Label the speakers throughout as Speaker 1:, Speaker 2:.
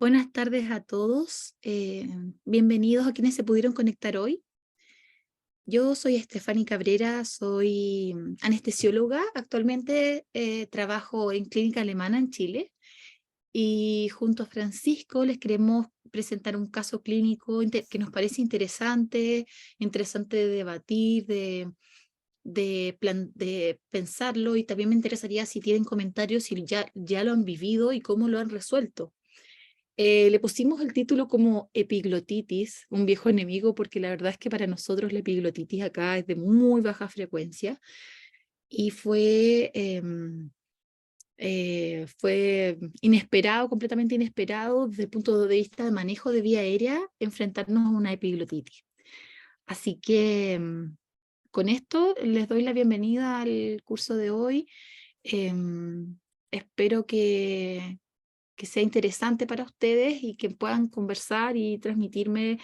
Speaker 1: Buenas tardes a todos. Bienvenidos a quienes se pudieron conectar hoy. Yo soy Estefany Cabrera, soy anestesióloga. Actualmente trabajo en Clínica Alemana en Chile y junto a Francisco les queremos presentar un caso clínico que nos parece interesante de debatir, de pensarlo, y también me interesaría si tienen comentarios, si ya lo han vivido y cómo lo han resuelto. Le pusimos el título como epiglotitis, un viejo enemigo, porque la verdad es que para nosotros la epiglotitis acá es de muy baja frecuencia y fue inesperado, completamente inesperado desde el punto de vista de manejo de vía aérea, enfrentarnos a una epiglotitis. Así que con esto les doy la bienvenida al curso de hoy. Espero que sea interesante para ustedes y que puedan conversar y transmitirme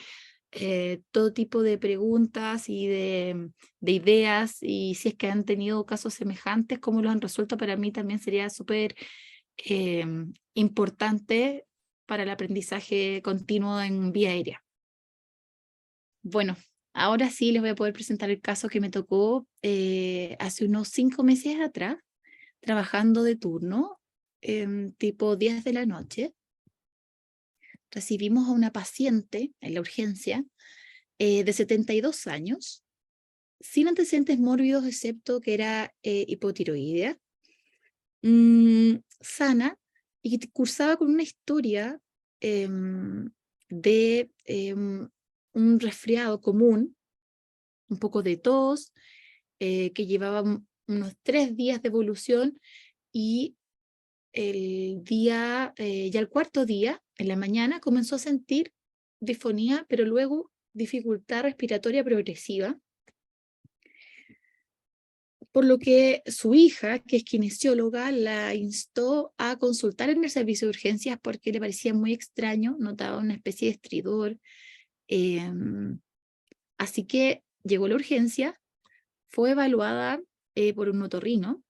Speaker 1: todo tipo de preguntas y de ideas, y si es que han tenido casos semejantes, cómo lo han resuelto. Para mí también sería súper eh, importante para el aprendizaje continuo en vía aérea. Bueno, ahora sí les voy a poder presentar el caso que me tocó hace unos 5 meses atrás, trabajando de turno, tipo 10 de la noche. Recibimos a una paciente en la urgencia de 72 años, sin antecedentes mórbidos, excepto que era hipotiroidea, sana, y que cursaba con una historia de un resfriado común, un poco de tos, que llevaba unos 3 días de evolución, y ya el cuarto día, en la mañana, comenzó a sentir disfonía, pero luego dificultad respiratoria progresiva, por lo que su hija, que es kinesióloga, la instó a consultar en el servicio de urgencias porque le parecía muy extraño, notaba una especie de estridor. eh, Así que llegó a la urgencia, fue evaluada por un otorrino,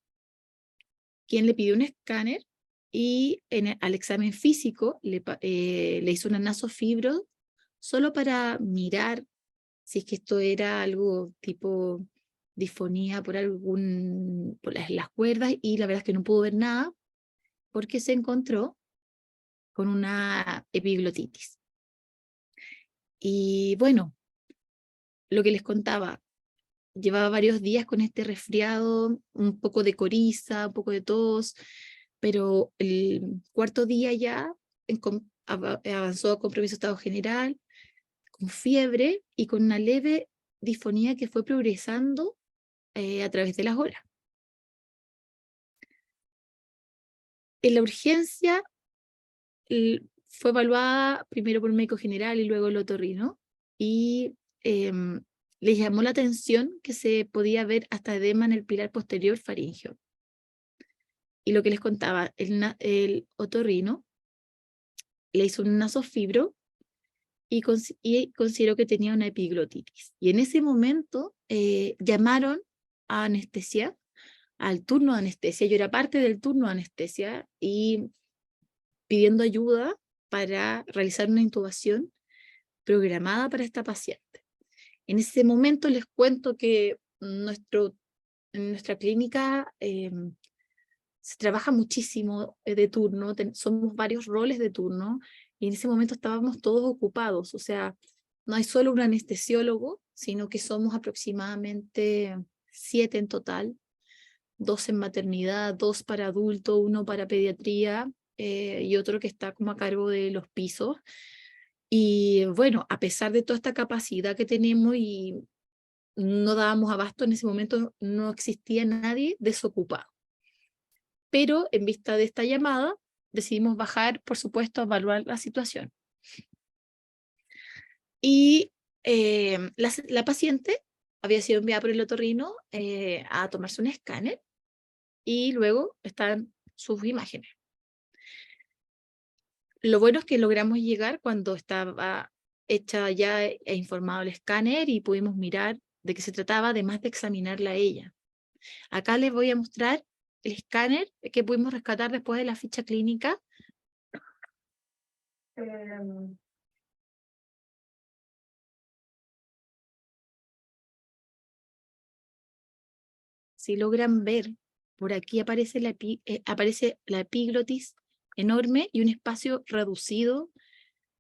Speaker 1: quien le pidió un escáner, y al examen físico le hizo una nasofibro solo para mirar si es que esto era algo tipo disfonía por las cuerdas, y la verdad es que no pudo ver nada porque se encontró con una epiglotitis. Y bueno, lo que les contaba, llevaba varios días con este resfriado, un poco de coriza, un poco de tos, pero el cuarto día ya avanzó a compromiso de estado general, con fiebre y con una leve disfonía que fue progresando a través de las horas. En la urgencia fue evaluada primero por un médico general y luego el otorrino, y les llamó la atención que se podía ver hasta edema en el pilar posterior faríngeo. Y lo que les contaba, el otorrino le hizo un nasofibro y consideró que tenía una epiglotitis. Y en ese momento llamaron a anestesia, al turno de anestesia. Yo era parte del turno de anestesia, y pidiendo ayuda para realizar una intubación programada para esta paciente. En ese momento les cuento que en nuestra clínica se trabaja muchísimo de turno, somos varios roles de turno, y en ese momento estábamos todos ocupados. O sea, no hay solo un anestesiólogo, sino que somos aproximadamente 7 en total, 2 en maternidad, 2 para adulto, 1 para pediatría, y otro que está como a cargo de los pisos. Y bueno, a pesar de toda esta capacidad que tenemos y no dábamos abasto, en ese momento no existía nadie desocupado. Pero en vista de esta llamada, decidimos bajar, por supuesto, a evaluar la situación. Y la paciente había sido enviada por el otorrino a tomarse un escáner, y luego están sus imágenes. Lo bueno es que logramos llegar cuando estaba hecha ya e informado el escáner, y pudimos mirar de qué se trataba, además de examinarla a ella. Acá les voy a mostrar el escáner que pudimos rescatar después de la ficha clínica. Si logran ver, por aquí aparece aparece la epiglotis enorme y un espacio reducido,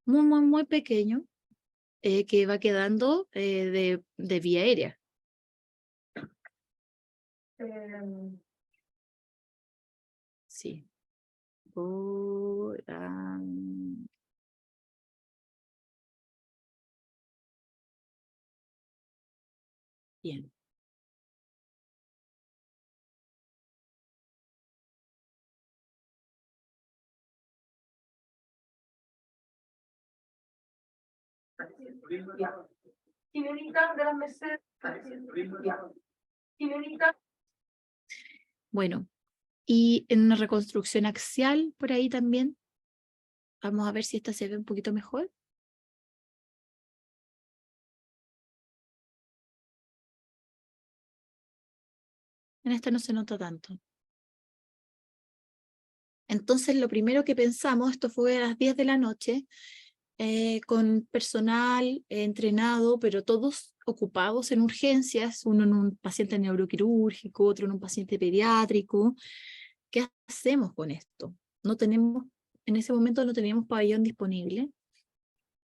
Speaker 1: muy, muy, muy pequeño, que va quedando de vía aérea. Sí. Bien. Bueno, y en una reconstrucción axial por ahí también. Vamos a ver si esta se ve un poquito mejor. En esta no se nota tanto. Entonces, lo primero que pensamos, esto fue a las 10 de la noche, con personal entrenado, pero todos ocupados en urgencias, uno en un paciente neuroquirúrgico, otro en un paciente pediátrico. ¿Qué hacemos con esto? No tenemos, en ese momento no teníamos pabellón disponible,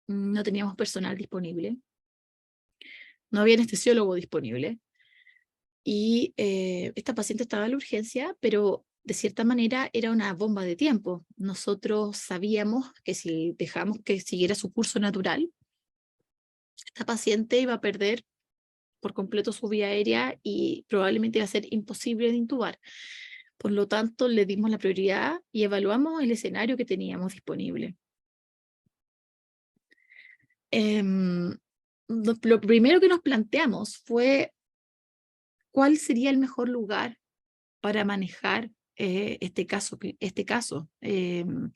Speaker 1: no teníamos personal disponible, no había anestesiólogo disponible, y esta paciente estaba en la urgencia, pero de cierta manera era una bomba de tiempo. Nosotros sabíamos que si dejamos que siguiera su curso natural, esta paciente iba a perder por completo su vía aérea y probablemente iba a ser imposible de intubar. Por lo tanto, le dimos la prioridad y evaluamos el escenario que teníamos disponible. Lo primero que nos planteamos fue cuál sería el mejor lugar para manejar este caso. En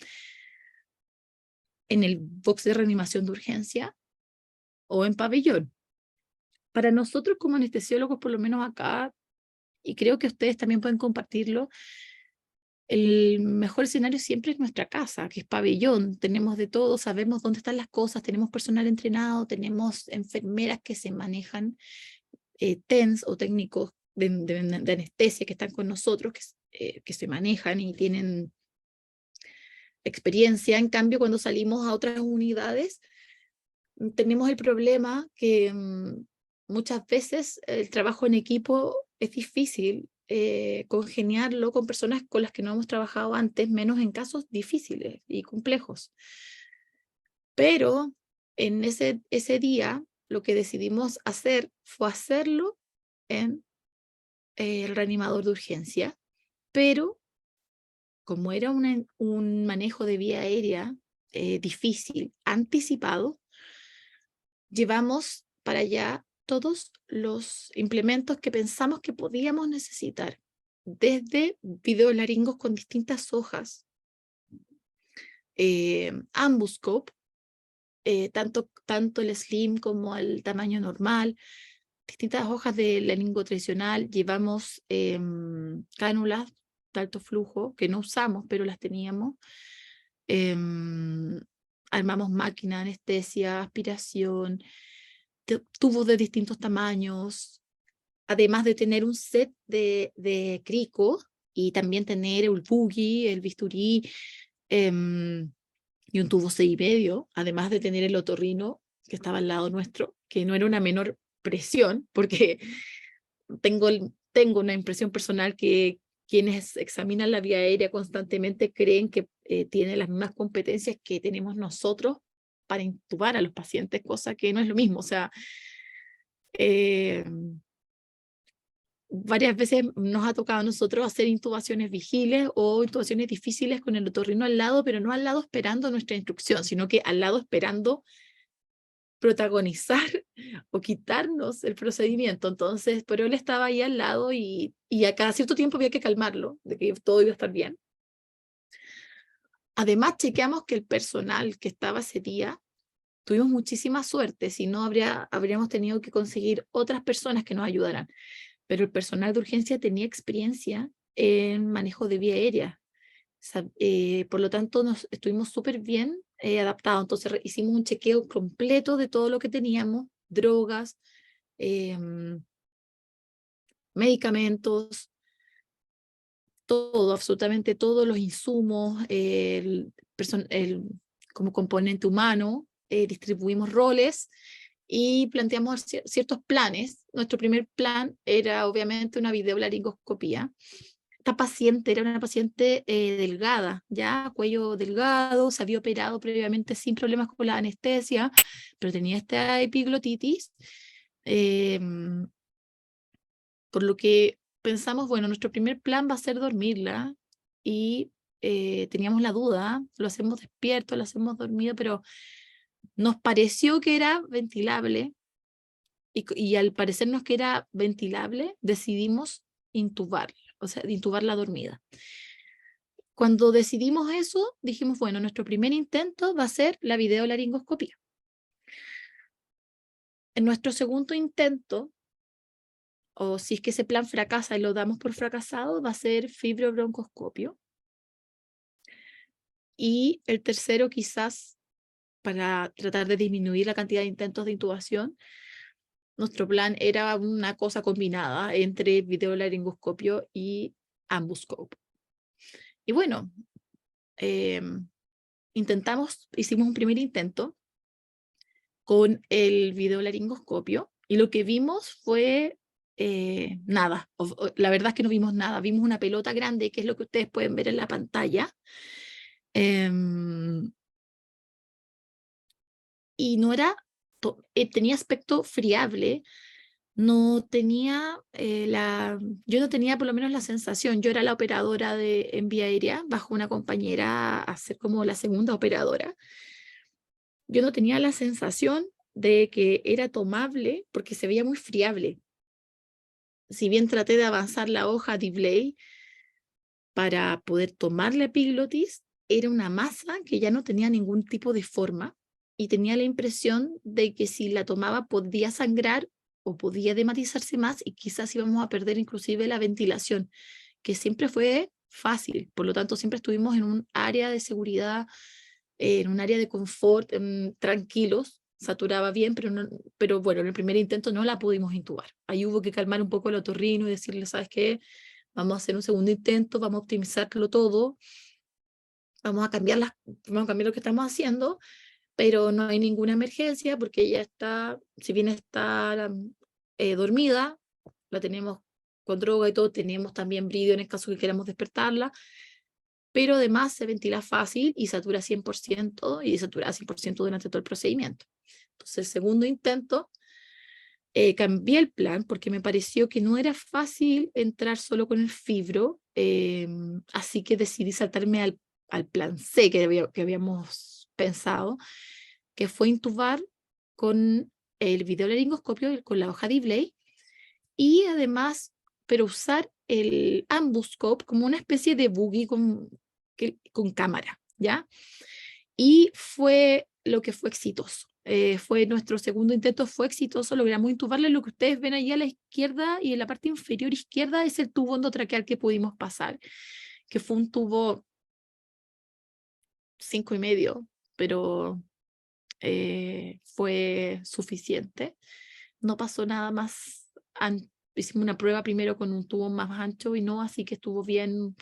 Speaker 1: el box de reanimación de urgencia o en pabellón. Para nosotros como anestesiólogos, por lo menos acá, y creo que ustedes también pueden compartirlo, el mejor escenario siempre es nuestra casa, que es pabellón. Tenemos de todo, sabemos dónde están las cosas, tenemos personal entrenado, tenemos enfermeras que se manejan, TENS o técnicos de anestesia que están con nosotros, que se manejan y tienen experiencia. En cambio, cuando salimos a otras unidades, tenemos el problema que muchas veces el trabajo en equipo es difícil congeniarlo con personas con las que no hemos trabajado antes, menos en casos difíciles y complejos. Pero en ese día lo que decidimos hacer fue hacerlo en el reanimador de urgencia, pero como era un manejo de vía aérea difícil, anticipado, llevamos para allá todos los implementos que pensamos que podíamos necesitar, desde videolaringos con distintas hojas, ambuscope, tanto el slim como el tamaño normal, distintas hojas de laringo tradicional. Llevamos cánulas de alto flujo que no usamos, pero las teníamos. Armamos máquina, anestesia, aspiración, tubos de distintos tamaños, además de tener un set de crico y también tener el buggy, el bisturí y un tubo 6,5, además de tener el otorrino que estaba al lado nuestro, que no era una menor presión, porque tengo una impresión personal que quienes examinan la vía aérea constantemente creen que tiene las mismas competencias que tenemos nosotros para intubar a los pacientes, cosa que no es lo mismo. O sea, varias veces nos ha tocado a nosotros hacer intubaciones vigiles o intubaciones difíciles con el otorrino al lado, pero no al lado esperando nuestra instrucción, sino que al lado esperando protagonizar o quitarnos el procedimiento. Entonces, pero él estaba ahí al lado y a cada cierto tiempo había que calmarlo, de que todo iba a estar bien. Además, chequeamos que el personal que estaba ese día, tuvimos muchísima suerte, si no habríamos tenido que conseguir otras personas que nos ayudaran. Pero el personal de urgencia tenía experiencia en manejo de vía aérea. Por lo tanto, nos estuvimos súper bien adaptados. Entonces hicimos un chequeo completo de todo lo que teníamos, drogas, medicamentos, todo, absolutamente todos los insumos, como componente humano, distribuimos roles y planteamos ciertos planes. Nuestro primer plan era obviamente una videolaringoscopía. Esta paciente era una paciente delgada, ya cuello delgado, se había operado previamente sin problemas con la anestesia, pero tenía esta epiglotitis, por lo que pensamos, bueno, nuestro primer plan va a ser dormirla y teníamos la duda, lo hacemos despierto, lo hacemos dormido, pero nos pareció que era ventilable y al parecernos que era ventilable, decidimos intubarla, o sea, intubarla dormida. Cuando decidimos eso, dijimos, bueno, nuestro primer intento va a ser la videolaringoscopía. En nuestro segundo intento, o si es que ese plan fracasa y lo damos por fracasado, va a ser fibrobroncoscopio. Y el tercero, quizás, para tratar de disminuir la cantidad de intentos de intubación, nuestro plan era una cosa combinada entre videolaringoscopio y ambuscope. Y bueno, hicimos un primer intento con el videolaringoscopio y lo que vimos fue nada. La verdad es que no vimos nada. Vimos una pelota grande, que es lo que ustedes pueden ver en la pantalla. Y no era, tenía aspecto friable, no tenía yo no tenía por lo menos la sensación, yo era la operadora en vía aérea, bajo una compañera a ser como la segunda operadora. Yo no tenía la sensación de que era tomable porque se veía muy friable. Si bien traté de avanzar la hoja Dibley para poder tomar la epiglotis, era una masa que ya no tenía ningún tipo de forma y tenía la impresión de que si la tomaba podía sangrar o podía dematizarse más y quizás íbamos a perder inclusive la ventilación, que siempre fue fácil. Por lo tanto, siempre estuvimos en un área de seguridad, en un área de confort, tranquilos, saturaba bien, pero bueno, en el primer intento no la pudimos intubar. Ahí hubo que calmar un poco el otorrino y decirle, ¿sabes qué? Vamos a hacer un segundo intento, vamos a optimizarlo todo, vamos a cambiar lo que estamos haciendo, pero no hay ninguna emergencia porque ella está, si bien está dormida, la tenemos con droga y todo, tenemos también brillo en el caso que queramos despertarla, pero además se ventila fácil y satura 100% y satura 100% durante todo el procedimiento. Entonces, el segundo intento, cambié el plan porque me pareció que no era fácil entrar solo con el fibro, así que decidí saltarme al plan C que habíamos pensado, que fue intubar con el videolaringoscopio, con la hoja Dibley, y además, pero usar el ambuscope como una especie de buggy con cámara, ¿ya? Y fue lo que fue exitoso. Fue nuestro segundo intento, fue exitoso, logramos intubarle. Lo que ustedes ven ahí a la izquierda y en la parte inferior izquierda es el tubo endotraqueal que pudimos pasar, que fue un tubo 5,5, pero fue suficiente. No pasó nada más. Hicimos una prueba primero con un tubo más ancho y no, así que estuvo bien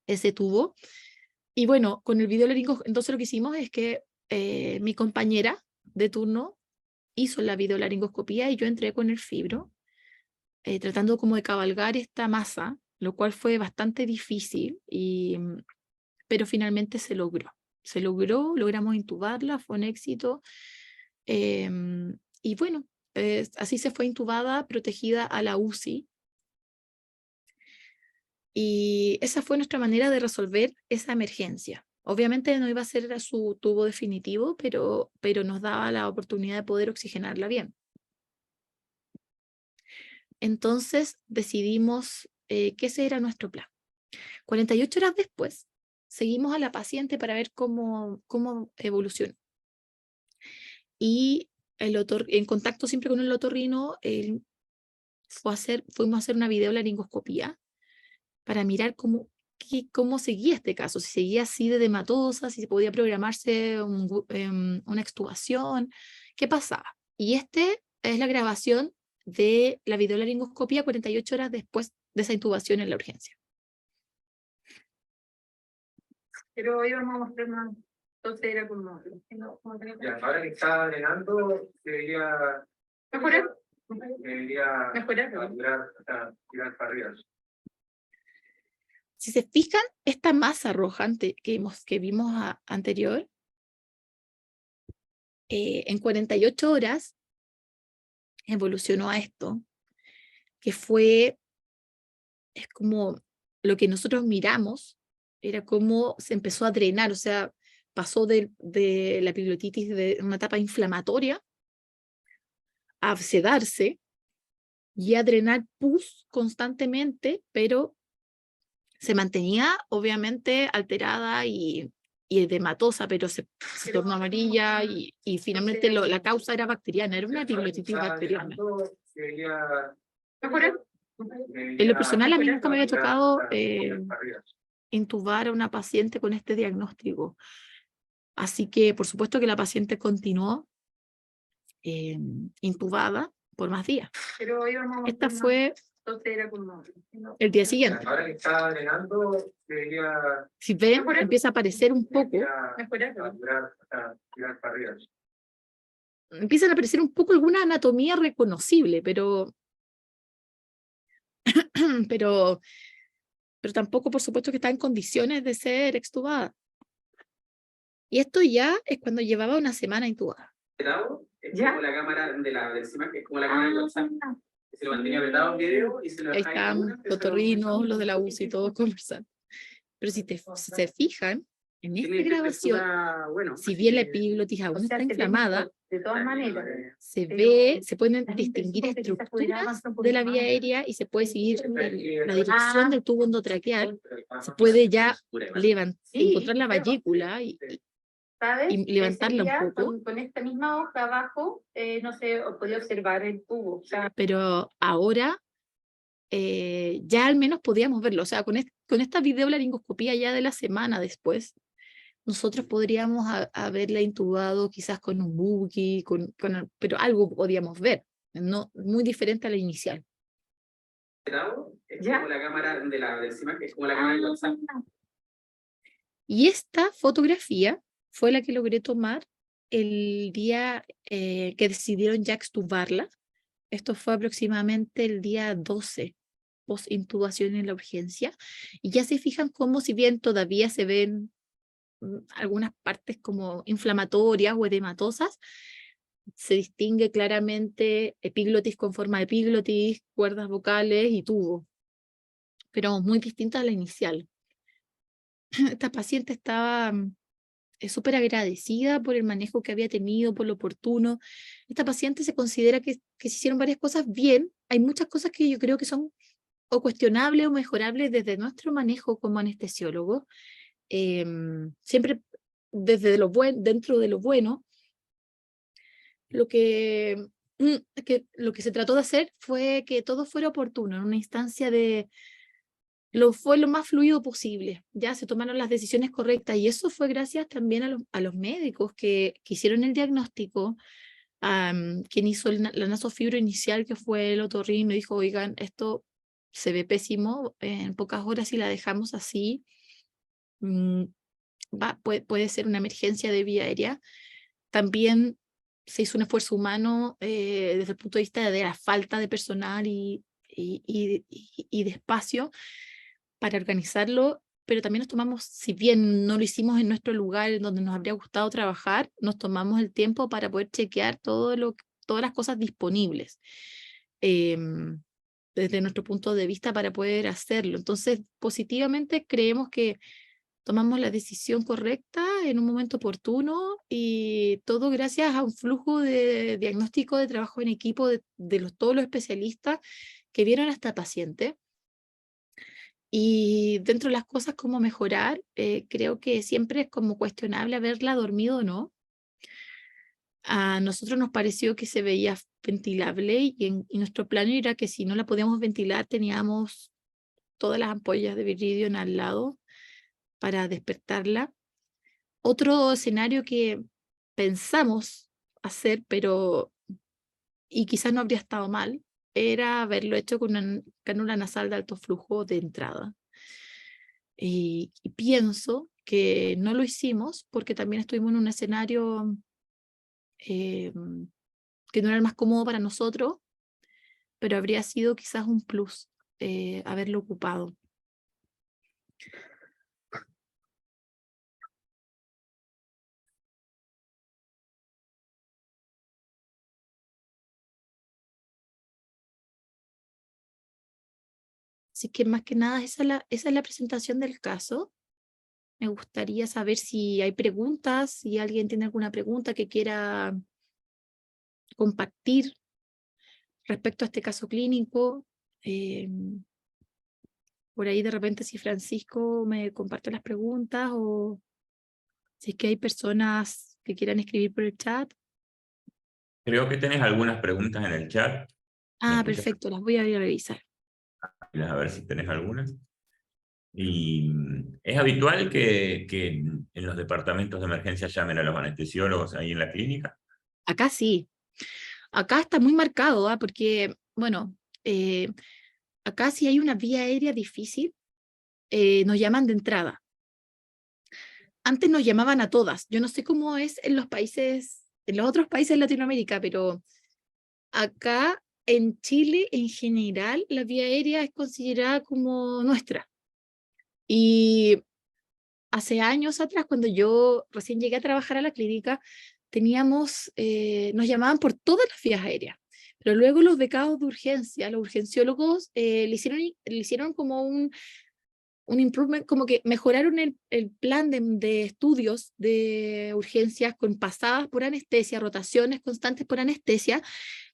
Speaker 1: ese tubo. Y bueno, con el videolaringoscopio, entonces lo que hicimos es que mi compañera de turno hizo la videolaringoscopía y yo entré con el fibro, tratando como de cabalgar esta masa, lo cual fue bastante difícil, pero finalmente se logró. Se logró, logramos intubarla, fue un éxito. Y bueno, así se fue intubada, protegida a la UCI. Y esa fue nuestra manera de resolver esa emergencia. Obviamente no iba a ser su tubo definitivo, pero nos daba la oportunidad de poder oxigenarla bien. Entonces decidimos que ese era nuestro plan. 48 horas después, seguimos a la paciente para ver cómo evolucionó. Y en contacto siempre con el otorrino, fuimos a hacer una videolaringoscopía para mirar cómo seguía este caso, si seguía así de dematosa, si se podía programarse una extubación, qué pasaba. Y este es la grabación de la videolaringoscopía 48 horas después de esa intubación en la urgencia.
Speaker 2: Pero íbamos a mostrar más. Entonces era como...
Speaker 3: Ya, ahora que está drenando, debería
Speaker 2: ¿Mejorar?
Speaker 3: tirar para arriba.
Speaker 1: Si se fijan, esta masa roja que vimos anterior, en 48 horas evolucionó a esto, que es como lo que nosotros miramos, era como se empezó a drenar, o sea, pasó de la epiglottitis de una etapa inflamatoria a sedarse y a drenar pus constantemente, pero se mantenía obviamente alterada y edematosa, pero se tornó amarilla y finalmente la causa era bacteriana, era una epiglottitis bacteriana.
Speaker 2: ¿Mejorar?
Speaker 1: En lo personal, a mí nunca me había tocado intubar a una paciente con este diagnóstico. Así que, por supuesto que la paciente continuó intubada por más días.
Speaker 2: Pero íbamos a
Speaker 1: Esta
Speaker 2: mostrar
Speaker 1: fue
Speaker 2: Entonces era como...
Speaker 1: el día siguiente.
Speaker 3: Ahora que está drenando, debería
Speaker 1: Si ven, empieza a aparecer un poco,
Speaker 3: tirar para arriba.
Speaker 1: empiezan a aparecer un poco alguna anatomía reconocible, pero tampoco, por supuesto, que está en condiciones de ser extubada. Y esto ya es cuando llevaba una semana intubada.
Speaker 3: Es
Speaker 2: ¿Ya?
Speaker 3: como la cámara de la encima, que es como la cámara de WhatsApp. Se lo mantenía apretado en video y se lo
Speaker 1: Ahí
Speaker 3: dejaba
Speaker 1: están
Speaker 3: una,
Speaker 1: los torrinos, los de la UCI y todos conversando. Pero si se fijan, en esta grabación, si bien la epiglotis aún está inflamada,
Speaker 2: De todas maneras.
Speaker 1: se pueden distinguir estructuras de la vía aérea y se puede seguir la dirección del tubo endotraqueal, se puede ya encontrar la vallécula
Speaker 2: ¿Sabes?
Speaker 1: y levantarla un
Speaker 2: Ese día,
Speaker 1: poco.
Speaker 2: con esta misma hoja abajo, no sé, podía observar el tubo. O sea,
Speaker 1: Pero ahora ya al menos podíamos verlo. O sea, con esta videolaringoscopía ya de la semana después, nosotros podríamos haberla intubado quizás con un Buki, pero algo podíamos ver, no muy diferente a la inicial.
Speaker 3: Es
Speaker 2: ¿Ya?
Speaker 3: como la cámara de la encima, que es como la cámara de WhatsApp.
Speaker 1: Y esta fotografía fue la que logré tomar el día que decidieron ya extubarla. Esto fue aproximadamente el día 12, post-intubación en la urgencia. Y ya se fijan cómo, si bien todavía se ven algunas partes como inflamatorias o edematosas, se distingue claramente epiglotis con forma de epiglotis, cuerdas vocales y tubo, pero muy distinta a la inicial. Esta paciente estaba súper agradecida por el manejo que había tenido, por lo oportuno. Esta paciente se considera que se hicieron varias cosas bien. Hay muchas cosas que yo creo que son o cuestionables o mejorables desde nuestro manejo como anestesiólogos. Siempre dentro de lo bueno, lo que se trató de hacer fue que todo fuera oportuno, en una instancia fue lo más fluido posible, ya se tomaron las decisiones correctas y eso fue gracias también a los médicos que hicieron el diagnóstico, quien hizo la nasofibro inicial, que fue el otorrino, dijo, oigan, esto se ve pésimo, en pocas horas si la dejamos así, puede ser una emergencia de vía aérea. También se hizo un esfuerzo humano desde el punto de vista de la falta de personal y de espacio para organizarlo, pero también nos tomamos, si bien no lo hicimos en nuestro lugar en donde nos habría gustado trabajar, nos tomamos el tiempo para poder chequear todas las cosas disponibles desde nuestro punto de vista para poder hacerlo. Entonces, positivamente creemos que tomamos la decisión correcta en un momento oportuno y todo gracias a un flujo de diagnóstico, de trabajo en equipo de todos los especialistas que vieron a esta paciente. Y dentro de las cosas como mejorar, creo que siempre es como cuestionable haberla dormido o no. A nosotros nos pareció que se veía ventilable y nuestro plan era que si no la podíamos ventilar teníamos todas las ampollas de Viridium al lado para despertarla. Otro escenario que pensamos hacer, y quizás no habría estado mal, era haberlo hecho con una cánula nasal de alto flujo de entrada. Y pienso que no lo hicimos porque también estuvimos en un escenario que no era el más cómodo para nosotros, pero habría sido quizás un plus haberlo ocupado. Así que más que nada esa es la presentación del caso. Me gustaría saber si hay preguntas, si alguien tiene alguna pregunta que quiera compartir respecto a este caso clínico. Por ahí de repente si Francisco me comparte las preguntas o si es que hay personas que quieran escribir por el chat.
Speaker 4: Creo que tenés algunas preguntas en el chat. ¿Me
Speaker 1: Ah,
Speaker 4: escuchás?
Speaker 1: perfecto, las voy a ir a revisar.
Speaker 4: A ver si tenés algunas. Y es habitual que en los departamentos de emergencia llamen a los anestesiólogos ahí en la clínica.
Speaker 1: Acá sí. Acá está muy marcado, porque, bueno, acá si hay una vía aérea difícil, nos llaman de entrada. Antes nos llamaban a todas. Yo no sé cómo es en los países, en los otros países de Latinoamérica, pero acá en Chile, en general, la vía aérea es considerada como nuestra. Y hace años atrás, cuando yo recién llegué a trabajar a la clínica, nos llamaban por todas las vías aéreas. Pero luego los becados de urgencia, los urgenciólogos, le hicieron como un improvement, como que mejoraron el plan de estudios de urgencias con pasadas por anestesia, rotaciones constantes por anestesia,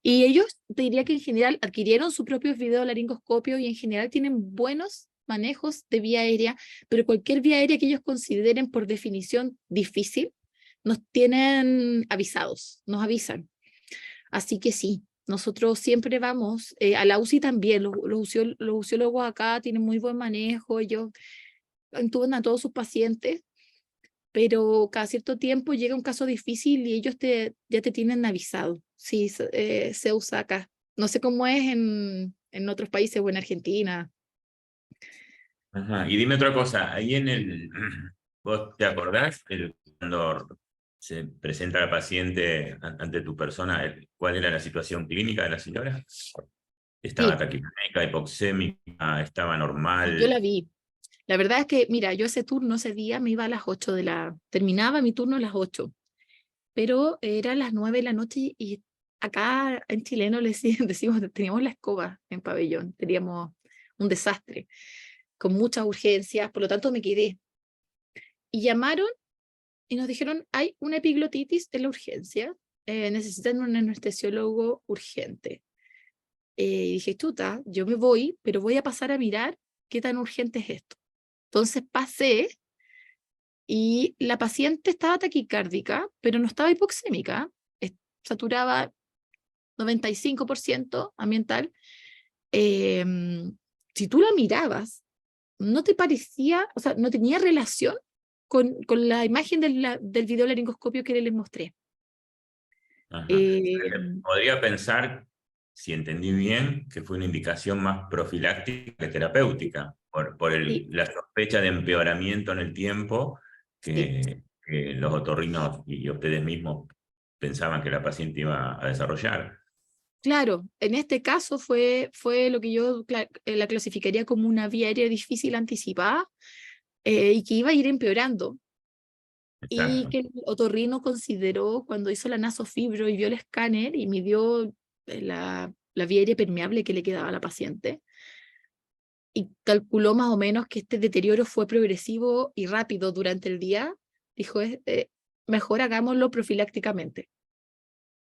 Speaker 1: y ellos, te diría que en general adquirieron su propio videolaringoscopio y en general tienen buenos manejos de vía aérea, pero cualquier vía aérea que ellos consideren por definición difícil, nos tienen avisados, nos avisan. Así que sí, nosotros siempre vamos, a la UCI también, los usiólogos acá tienen muy buen manejo, ellos intuban a todos sus pacientes, pero cada cierto tiempo llega un caso difícil y ellos ya te tienen avisado. Sí, se usa acá. No sé cómo es en otros países o en Argentina.
Speaker 4: Ajá. Y dime otra cosa, ahí ¿vos te acordás cuando se presenta la paciente ante tu persona, cuál era la situación clínica de la señora? ¿Estaba
Speaker 1: Sí,
Speaker 4: taquicárdica, hipoxémica, estaba
Speaker 1: yo la
Speaker 4: normal?
Speaker 1: vi. La verdad es que, mira, yo ese día me iba a las 8 terminaba mi turno a las 8, pero era las 9 de la noche y acá en chileno decimos, teníamos la escoba en pabellón, teníamos un desastre, con muchas urgencias, por lo tanto me quedé. Y llamaron y nos dijeron, hay una epiglotitis en la urgencia, necesitan un anestesiólogo urgente. Y dije, chuta, yo me voy, pero voy a pasar a mirar qué tan urgente es esto. Entonces pasé y la paciente estaba taquicárdica, pero no estaba hipoxémica, saturaba 95% ambiental. Eh, si tú la mirabas, no te parecía, o sea, no tenía relación con la imagen del videolaringoscopio que les mostré.
Speaker 4: Ajá.
Speaker 1: Eh,
Speaker 4: Podría pensar, si entendí bien, que fue una indicación más profiláctica que terapéutica, por
Speaker 1: sí,
Speaker 4: la sospecha de empeoramiento en el tiempo
Speaker 1: sí,
Speaker 4: que los otorrinos y ustedes mismos pensaban que la paciente iba a desarrollar.
Speaker 1: claro, en este caso fue lo que yo la clasificaría como una vía aérea difícil anticipada, y que iba a ir empeorando. Y
Speaker 4: Exacto.
Speaker 1: que el otorrino consideró cuando hizo la nasofibro y vio el escáner y midió la vía aérea permeable que le quedaba a la paciente y calculó más o menos que este deterioro fue progresivo y rápido durante el día, dijo, mejor hagámoslo profilácticamente.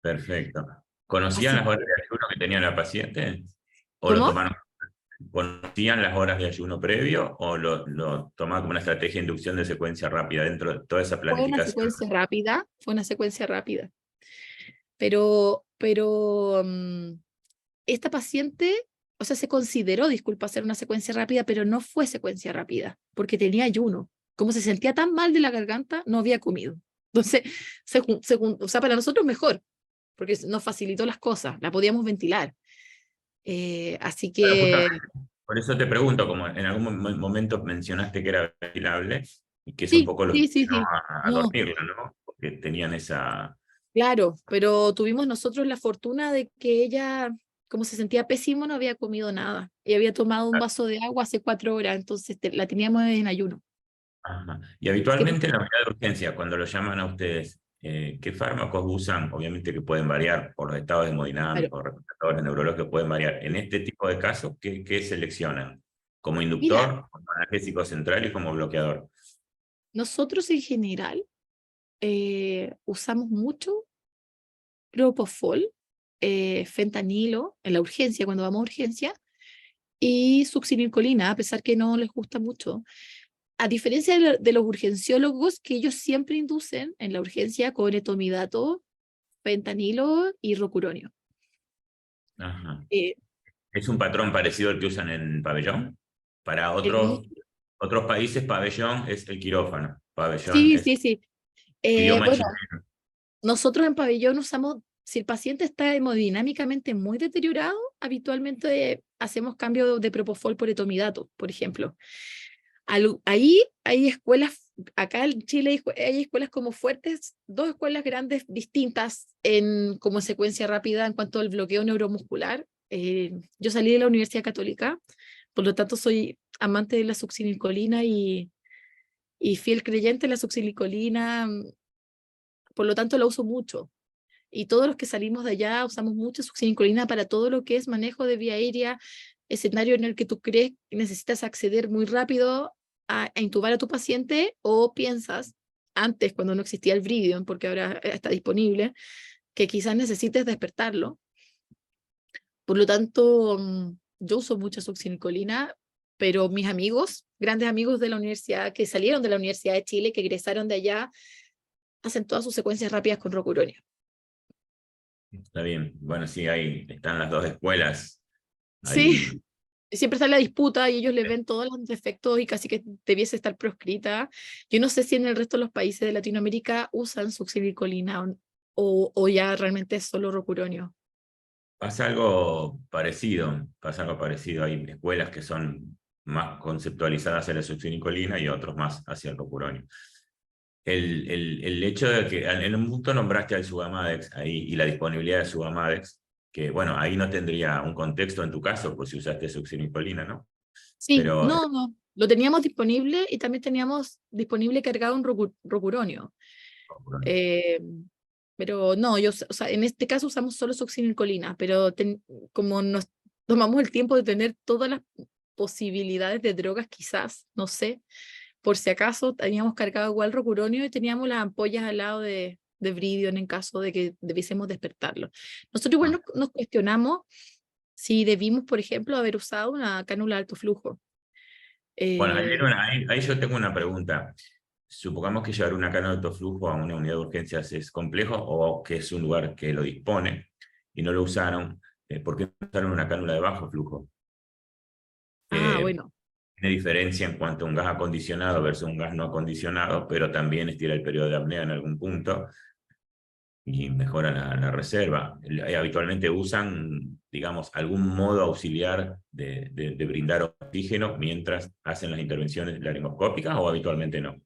Speaker 4: Perfecto. ¿Conocían
Speaker 1: Así
Speaker 4: las horas
Speaker 1: que,
Speaker 4: de ayuno que tenía la paciente? ¿O lo
Speaker 1: ¿cómo?
Speaker 4: tomaron? ¿Conocían las horas de ayuno previo o lo tomaban como una estrategia de inducción de secuencia rápida dentro de toda esa planificación?
Speaker 1: Fue una secuencia rápida, pero esta paciente o sea, se consideró, disculpa, hacer una secuencia rápida, pero no fue secuencia rápida, porque tenía ayuno. Como se sentía tan mal de la garganta, no había comido. Entonces, o sea, para nosotros mejor, porque nos facilitó las cosas, la podíamos ventilar. Así
Speaker 4: Bueno,
Speaker 1: que,
Speaker 4: justamente, por eso te pregunto, como en algún momento mencionaste que era ventilable, y que es un
Speaker 1: sí,
Speaker 4: poco lo que
Speaker 1: sí, sí,
Speaker 4: vino
Speaker 1: sí.
Speaker 4: a
Speaker 1: No,
Speaker 4: dormirla, ¿no? Porque tenían esa...
Speaker 1: claro, pero tuvimos nosotros la fortuna de que ella, como se sentía pésimo, no había comido nada y había tomado un vaso de agua hace 4 horas, entonces la teníamos en ayuno.
Speaker 4: Ajá. Y
Speaker 1: Así que
Speaker 4: habitualmente en la unidad de urgencia, cuando lo llaman a ustedes, ¿qué fármacos usan? Obviamente que pueden variar por los estados
Speaker 1: claro.
Speaker 4: hemodinámicos, recuperadores neurológicos pueden variar. En este tipo de casos, ¿qué seleccionan? ¿Como
Speaker 1: Mira,
Speaker 4: inductor, como analgésico central y como bloqueador?
Speaker 1: nosotros en general usamos mucho propofol, fentanilo en la urgencia, cuando vamos a urgencia, y succinilcolina, a pesar que no les gusta mucho. A diferencia de los urgenciólogos, que ellos siempre inducen en la urgencia con etomidato, fentanilo y rocuronio.
Speaker 4: Ajá.
Speaker 1: Eh,
Speaker 4: ¿Es un patrón parecido al que usan en pabellón? Para
Speaker 1: mm,
Speaker 4: otros países, pabellón es el quirófano. Pabellón
Speaker 1: sí,
Speaker 4: es
Speaker 1: sí, sí.
Speaker 4: idioma
Speaker 1: Bueno,
Speaker 4: chileno.
Speaker 1: nosotros en pabellón usamos, si el paciente está hemodinámicamente muy deteriorado, habitualmente hacemos cambio de propofol por etomidato, por ejemplo. Ahí hay escuelas, acá en Chile hay escuelas como fuertes, dos escuelas grandes distintas como secuencia rápida en cuanto al bloqueo neuromuscular. Yo salí de la Universidad Católica, por lo tanto soy amante de la succinilcolina y fiel creyente de la succinilcolina, por lo tanto la uso mucho. Y todos los que salimos de allá usamos mucho succinilcolina para todo lo que es manejo de vía aérea, escenario en el que tú crees que necesitas acceder muy rápido a intubar a tu paciente o piensas, antes cuando no existía el Vridion, porque ahora está disponible, que quizás necesites despertarlo. Por lo tanto, yo uso mucha succinilcolina, pero mis amigos, grandes amigos de la universidad, que salieron de la Universidad de Chile, que egresaron de allá, hacen todas sus secuencias rápidas con rocuronio.
Speaker 4: Está bien. Bueno, sí, ahí están las dos escuelas.
Speaker 1: Sí,
Speaker 4: Ahí.
Speaker 1: siempre está la disputa y ellos le ven todos los defectos y casi que debiese estar proscrita. Yo no sé si en el resto de los países de Latinoamérica usan succinilcolina o ya realmente es solo rocuronio.
Speaker 4: Pasa algo parecido. Hay escuelas que son más conceptualizadas hacia la succinilcolina y otros más hacia el rocuronio. El hecho de que en un punto nombraste al Sugamadex ahí y la disponibilidad de Sugamadex, que bueno, ahí no tendría un contexto en tu caso, pues si usaste succinilcolina, ¿no?
Speaker 1: Sí,
Speaker 4: Pero
Speaker 1: no, no. Lo teníamos disponible y también teníamos disponible cargado un rocuronio. Eh, pero no, o sea, en este caso usamos solo succinilcolina, pero como nos tomamos el tiempo de tener todas las posibilidades de drogas, quizás, no sé, por si acaso teníamos cargado igual rocuronio y teníamos las ampollas al lado de Vridion en caso de que debiésemos despertarlo. Nosotros igual nos cuestionamos si debimos, por ejemplo, haber usado una cánula de alto flujo.
Speaker 4: bueno,
Speaker 1: Eh,
Speaker 4: ahí yo tengo una pregunta. Supongamos que llevar una cana de alto flujo a una unidad de urgencias es complejo o que es un lugar que lo dispone y no lo usaron. ¿Por qué no usaron una cánula de bajo flujo? Eh,
Speaker 1: bueno.
Speaker 4: Tiene diferencia en cuanto a un gas acondicionado versus un gas no acondicionado, pero también estira el periodo de apnea en algún punto y mejora la reserva. Habitualmente usan, digamos, algún modo auxiliar de brindar oxígeno mientras hacen las intervenciones laringoscópicas o habitualmente no.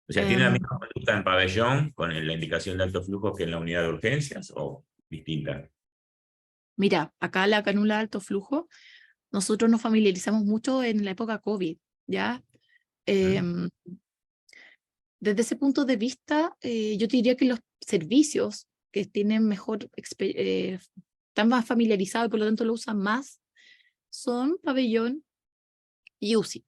Speaker 4: O sea, ¿tiene la
Speaker 1: Em,
Speaker 4: misma conducta en pabellón con la indicación de alto flujo que en la unidad de urgencias o distinta?
Speaker 1: Mira, acá la cánula de alto flujo, nosotros nos familiarizamos mucho en la época COVID, ¿ya?
Speaker 4: ¿Mm?
Speaker 1: Em, Desde ese punto de vista, yo te diría que los servicios que tienen están más familiarizados y por lo tanto lo usan más, son pabellón y UCI.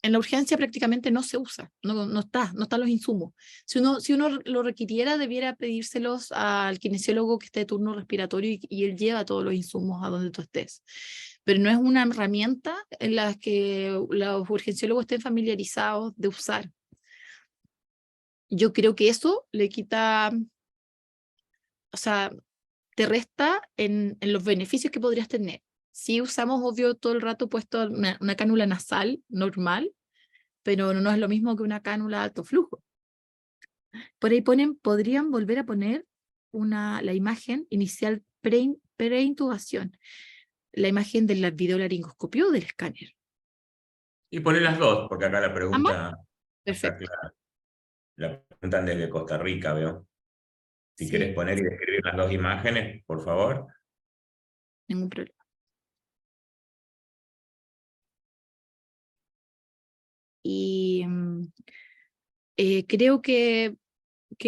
Speaker 1: En la urgencia prácticamente no se usa, no están los insumos. Si uno lo requiriera, debiera pedírselos al kinesiólogo que esté de turno respiratorio y él lleva todos los insumos a donde tú estés. Pero no es una herramienta en la que los urgenciólogos estén familiarizados de usar. Yo creo que eso le quita, o sea, te resta en los beneficios que podrías tener. Sí usamos, obvio, todo el rato puesto una cánula nasal normal, pero no es lo mismo que una cánula de alto flujo. Por ahí podrían volver a poner la imagen inicial preintubación, la imagen del videolaringoscopio o del escáner.
Speaker 4: Y poner las dos, porque acá la
Speaker 1: ¿Ambas?
Speaker 4: pregunta está
Speaker 1: Perfecto.
Speaker 4: clara. La preguntan desde Costa Rica, veo. Si
Speaker 1: Sí,
Speaker 4: querés poner y describir las dos imágenes, por favor.
Speaker 1: ningún problema. Y creo que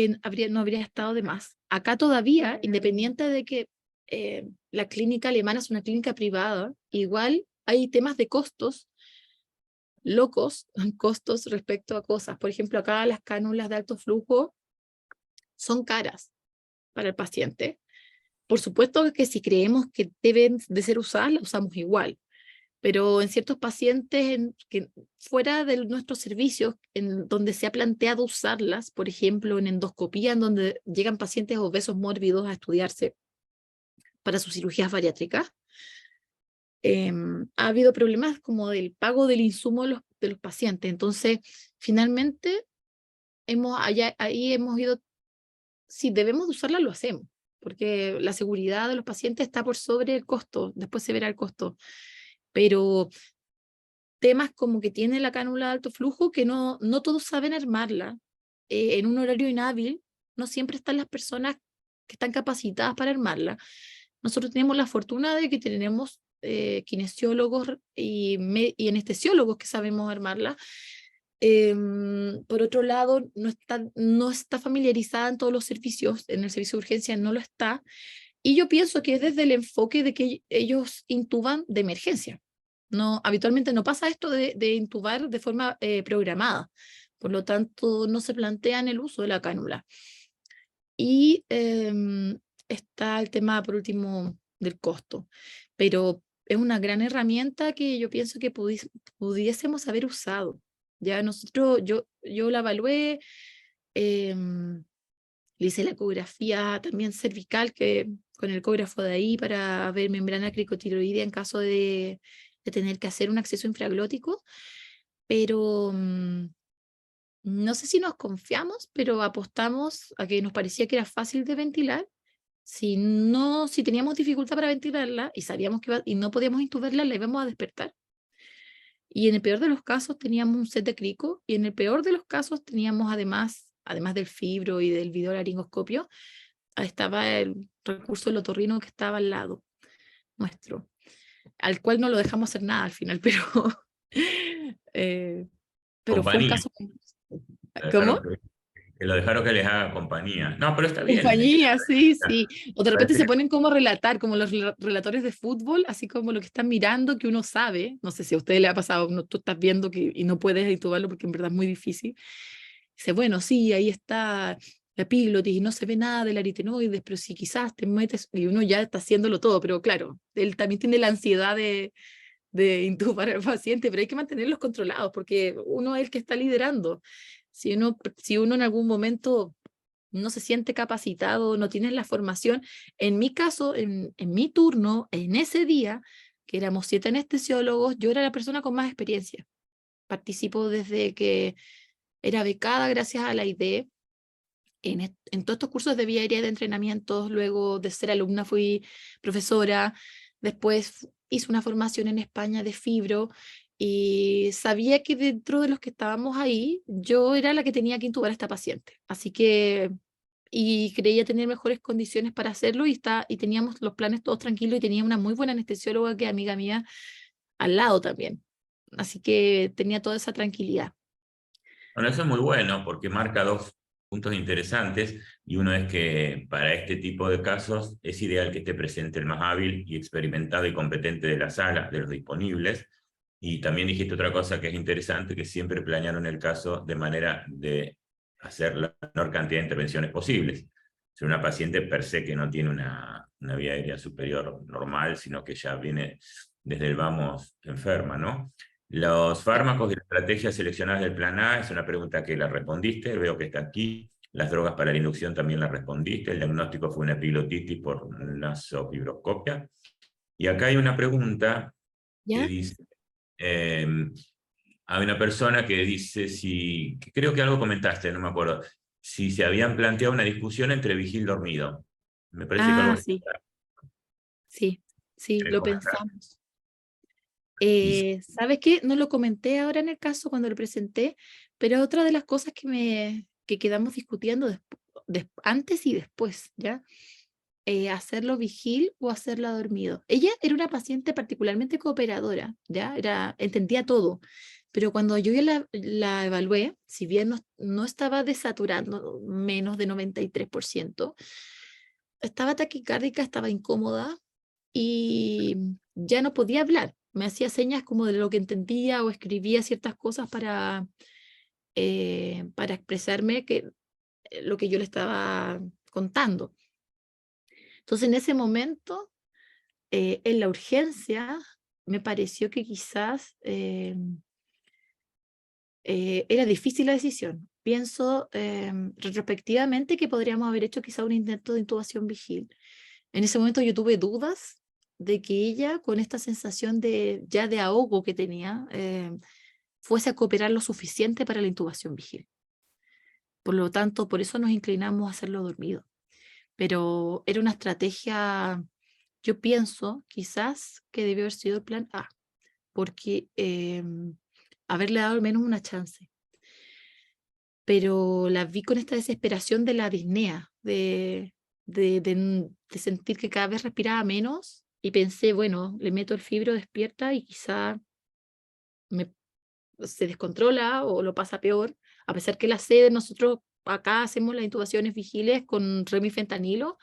Speaker 1: no habría estado de más. Acá todavía, independiente de que la clínica alemana es una clínica privada, igual hay temas de costos locos, costos respecto a cosas. Por ejemplo, acá las cánulas de alto flujo son caras para el paciente. Por supuesto que si creemos que deben de ser usadas, las usamos igual. Pero en ciertos pacientes fuera de nuestros servicios, en donde se ha planteado usarlas, por ejemplo, en endoscopía, en donde llegan pacientes obesos mórbidos a estudiarse para sus cirugías bariátricas, ha habido problemas como del pago del insumo de los pacientes. Entonces, finalmente, ahí hemos ido, si debemos de usarla, lo hacemos, porque la seguridad de los pacientes está por sobre el costo, después se verá el costo. Pero temas como que tiene la cánula de alto flujo, que no todos saben armarla, en un horario inhábil, no siempre están las personas que están capacitadas para armarla. Nosotros tenemos la fortuna de que tenemos kinesiólogos y anestesiólogos que sabemos armarla. Por otro lado, no está familiarizada en todos los servicios, en el servicio de urgencia no lo está, y yo pienso que es desde el enfoque de que ellos intuban de emergencia. Habitualmente no pasa esto de intubar de forma programada, por lo tanto no se plantean el uso de la cánula. Y está el tema, por último, del costo, pero es una gran herramienta que yo pienso que pudiésemos haber usado. Ya yo la evalué, le hice la ecografía también cervical, que con el ecógrafo de ahí para ver membrana cricotiroidea en caso de tener que hacer un acceso infraglótico, pero no sé si nos confiamos, pero apostamos a que nos parecía que era fácil de ventilar. Si teníamos dificultad para ventilarla y sabíamos y no podíamos intubarla, la íbamos a despertar. Y en el peor de los casos teníamos un set de crico, y en el peor de los casos teníamos además del fibro y del videolaringoscopio, estaba el recurso del otorrino que estaba al lado nuestro, al cual no lo dejamos hacer nada al final, pero fue el
Speaker 4: Compañía.
Speaker 1: caso.
Speaker 4: Dejaron
Speaker 1: ¿Cómo?
Speaker 4: que lo dejaron que les haga compañía. No, pero está bien.
Speaker 1: Compañía, sí, sí. O de repente
Speaker 4: Parece
Speaker 1: se
Speaker 4: que
Speaker 1: ponen como a relatar, como los relatores de fútbol, así como lo que están mirando, que uno sabe. No sé si a usted le ha pasado, tú estás viendo y no puedes intubarlo porque en verdad es muy difícil. Dice, bueno, sí, ahí está la epiglotis y no se ve nada del aritenoides, pero si quizás te metes, y uno ya está haciéndolo todo, pero claro, él también tiene la ansiedad de intubar al paciente, pero hay que mantenerlos controlados porque uno es el que está liderando. Si uno en algún momento no se siente capacitado, no tiene la formación, en mi caso, en mi turno, en ese día, que éramos 7 anestesiólogos, yo era la persona con más experiencia. Participo desde que era becada gracias a la IDE, en todos estos cursos de vía aérea de entrenamientos. Luego de ser alumna fui profesora, después hice una formación en España de fibro, y sabía que dentro de los que estábamos ahí, yo era la que tenía que intubar a esta paciente. Así que, y creía tener mejores condiciones para hacerlo, y teníamos los planes todos tranquilos, y tenía una muy buena anestesióloga que es amiga mía al lado también. Así que tenía toda esa tranquilidad.
Speaker 4: Bueno, eso es muy bueno porque marca dos puntos interesantes, y uno es que para este tipo de casos es ideal que esté presente el más hábil y experimentado y competente de la sala, de los disponibles. Y también dijiste otra cosa que es interesante, que siempre planearon el caso de manera de hacer la menor cantidad de intervenciones posibles. Si una paciente per se que no tiene una vía aérea superior normal, sino que ya viene desde el vamos enferma, ¿no? Los fármacos y las estrategias seleccionadas del plan A es una pregunta que la respondiste, veo que está aquí. Las drogas para la inducción también la respondiste. El diagnóstico fue una epiglotitis por nasofibroscopia. Y acá hay una pregunta que
Speaker 1: ¿Ya?
Speaker 4: dice, hay una persona que dice si, que creo que algo comentaste, no me acuerdo, si se habían planteado una discusión entre vigil dormido. Me parece que algo
Speaker 1: Ah,
Speaker 4: así.
Speaker 1: sí, sí,
Speaker 4: ¿Querés
Speaker 1: lo
Speaker 4: comentar?
Speaker 1: pensamos.
Speaker 4: Y
Speaker 1: ¿Sabes qué? No lo comenté ahora en el caso cuando lo presenté, pero otra de las cosas que quedamos discutiendo antes y después, ¿ya? Hacerlo vigil o hacerla dormido. Ella era una paciente particularmente cooperadora, ¿ya? Entendía todo, pero cuando yo ya la evalué, si bien no estaba desaturando menos de 93%, estaba taquicárdica, estaba incómoda y ya no podía hablar. Me hacía señas como de lo que entendía o escribía ciertas cosas para expresarme lo que yo le estaba contando. Entonces, en ese momento, en la urgencia, me pareció que quizás era difícil la decisión. Pienso retrospectivamente que podríamos haber hecho quizá un intento de intubación vigil. En ese momento yo tuve dudas de que ella, con esta sensación ya de ahogo que tenía, fuese a cooperar lo suficiente para la intubación vigil. Por lo tanto, por eso nos inclinamos a hacerlo dormido. Pero era una estrategia, yo pienso, quizás, que debió haber sido el plan A, porque haberle dado al menos una chance. Pero la vi con esta desesperación de la disnea, de sentir que cada vez respiraba menos y pensé, bueno, le meto el fibro, despierta y quizá se descontrola o lo pasa peor, a pesar que la sede nosotros acá hacemos las intubaciones vigiles con remifentanilo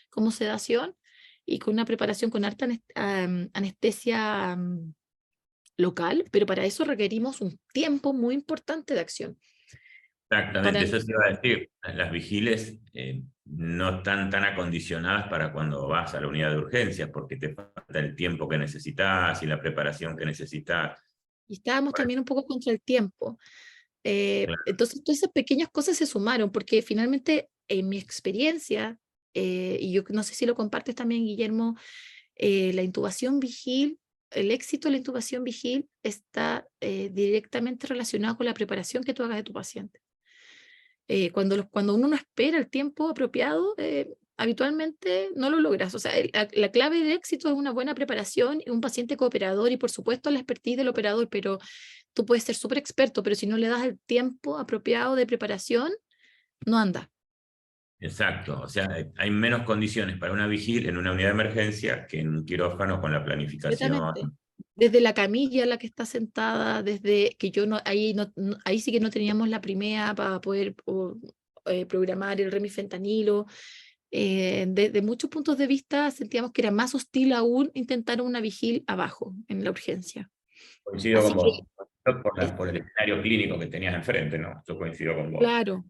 Speaker 1: como sedación y con una preparación con harta anestesia local, pero para eso requerimos un tiempo muy importante de acción.
Speaker 4: exactamente,
Speaker 1: Para,
Speaker 4: eso te iba a decir. Las vigiles no están tan acondicionadas para cuando vas a la unidad de urgencias, porque te falta el tiempo que necesitas y la preparación que necesitas.
Speaker 1: y estábamos también un poco contra el tiempo.
Speaker 4: Claro.
Speaker 1: Entonces, todas esas pequeñas cosas se sumaron, porque finalmente, en mi experiencia, y yo no sé si lo compartes también, Guillermo, la intubación vigil, el éxito de la intubación vigil está directamente relacionado con la preparación que tú hagas de tu paciente. Cuando uno no espera el tiempo apropiado, habitualmente no lo logras. O sea, la clave del éxito es una buena preparación, un paciente cooperador y por supuesto la expertise del operador, pero tú puedes ser súper experto, pero si no le das el tiempo apropiado de preparación, no anda.
Speaker 4: Exacto, o sea, hay menos condiciones para una vigil en una unidad de emergencia que en un quirófano con la planificación.
Speaker 1: Completamente. Desde la camilla en la que está sentada, desde que yo ahí sí que no teníamos la primea para poder programar el remifentanilo. Desde muchos puntos de vista sentíamos que era más hostil aún intentar una vigil abajo en la urgencia.
Speaker 4: Coincido
Speaker 1: Así
Speaker 4: con
Speaker 1: que,
Speaker 4: vos, por el escenario clínico que tenías enfrente, ¿no? Yo coincido con vos.
Speaker 1: claro,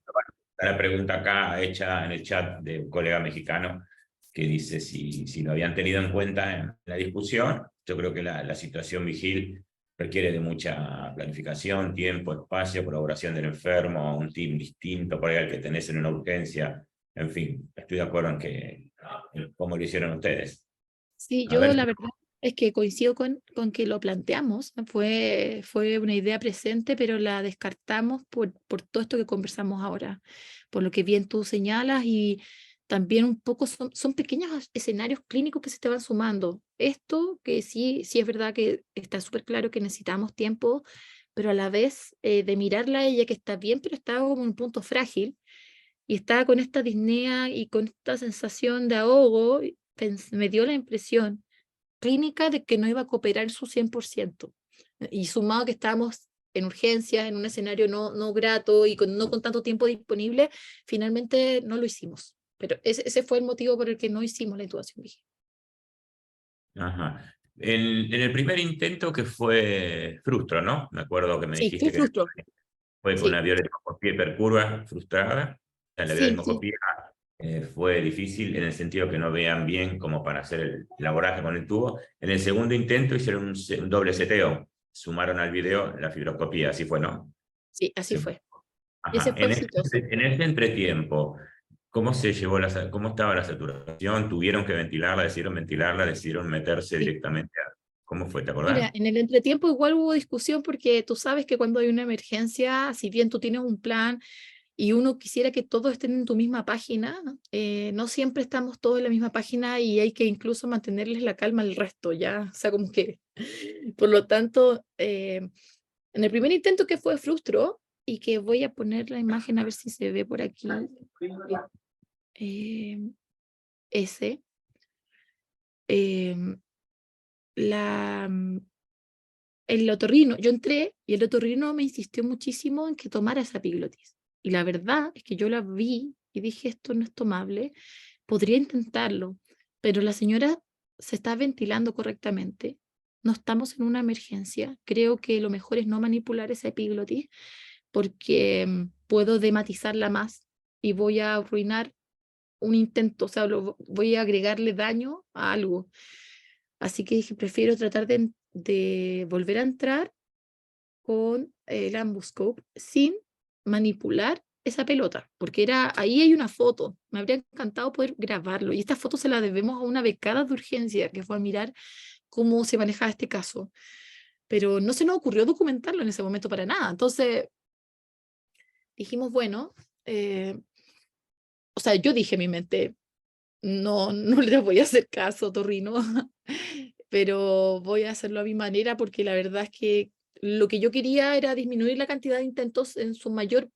Speaker 4: Está la pregunta acá hecha en el chat de un colega mexicano que dice si lo habían tenido en cuenta en la discusión. Yo creo que la situación vigil requiere de mucha planificación, tiempo, espacio, colaboración del enfermo, un team distinto por ahí al que tenés en una urgencia. En fin, estoy de acuerdo en cómo lo hicieron ustedes.
Speaker 1: sí,
Speaker 4: A
Speaker 1: yo
Speaker 4: ver,
Speaker 1: la verdad es que coincido con que lo planteamos, fue una idea presente, pero la descartamos por todo esto que conversamos ahora, por lo que bien tú señalas y también un poco son pequeños escenarios clínicos que se te van sumando. Esto que sí es verdad que está súper claro que necesitamos tiempo, pero a la vez de mirarla a ella que está bien, pero está como en un punto frágil y estaba con esta disnea y con esta sensación de ahogo, y me dio la impresión clínica de que no iba a cooperar su 100%. Y sumado que estábamos en urgencias, en un escenario no grato y no con tanto tiempo disponible, finalmente no lo hicimos. Pero ese fue el motivo por el que no hicimos la intubación vigil.
Speaker 4: ajá. En el primer intento que fue frustro, ¿no? Me acuerdo que me
Speaker 1: Sí, fue
Speaker 4: dijiste que
Speaker 1: frustro.
Speaker 4: fue con una
Speaker 1: Sí,
Speaker 4: violetimoscopía hipercurva frustrada. La
Speaker 1: sí.
Speaker 4: violetimoscopía fue difícil en el sentido que no veían bien como para hacer el abordaje con el tubo. En el segundo intento hicieron un doble seteo, sumaron al video la fibroscopía, así fue, ¿no?
Speaker 1: Sí, así
Speaker 4: Sí.
Speaker 1: fue. Y ese
Speaker 4: Ajá.
Speaker 1: fue exitoso.
Speaker 4: En ese entretiempo, ¿Cómo se llevó cómo estaba la saturación? ¿Tuvieron que ventilarla, decidieron meterse
Speaker 1: Sí.
Speaker 4: directamente ¿Cómo fue? ¿Te
Speaker 1: Mira,
Speaker 4: acordás?
Speaker 1: en el entretiempo igual hubo discusión porque tú sabes que cuando hay una emergencia, si bien tú tienes un plan y uno quisiera que todos estén en tu misma página, no siempre estamos todos en la misma página y hay que incluso mantenerles la calma al resto, ¿ya? O sea, como que, por lo tanto, en el primer intento que fue frustró y que voy a poner la imagen a ver si se ve por aquí, eh, ese, em, la, el otorrino, yo entré y el otorrino me insistió muchísimo en que tomara esa epiglotis. Y la verdad es que yo la vi y dije, esto no es tomable, podría intentarlo, pero la señora se está ventilando correctamente, no estamos en una emergencia, creo que lo mejor es no manipular esa epiglotis porque puedo dematizarla más y voy a arruinar un intento, o sea, voy a agregarle daño a algo. Así que dije, prefiero tratar de volver a entrar con el ambuscope sin manipular esa pelota, porque ahí hay una foto, me habría encantado poder grabarlo, y esta foto se la debemos a una becada de urgencia que fue a mirar cómo se manejaba este caso, pero no se nos ocurrió documentarlo en ese momento para nada, entonces dijimos, bueno, o sea, yo dije en mi mente, no, no le voy a hacer caso, Torrino, pero voy a hacerlo a mi manera porque la verdad es que lo que yo quería era disminuir la cantidad de intentos en su mayor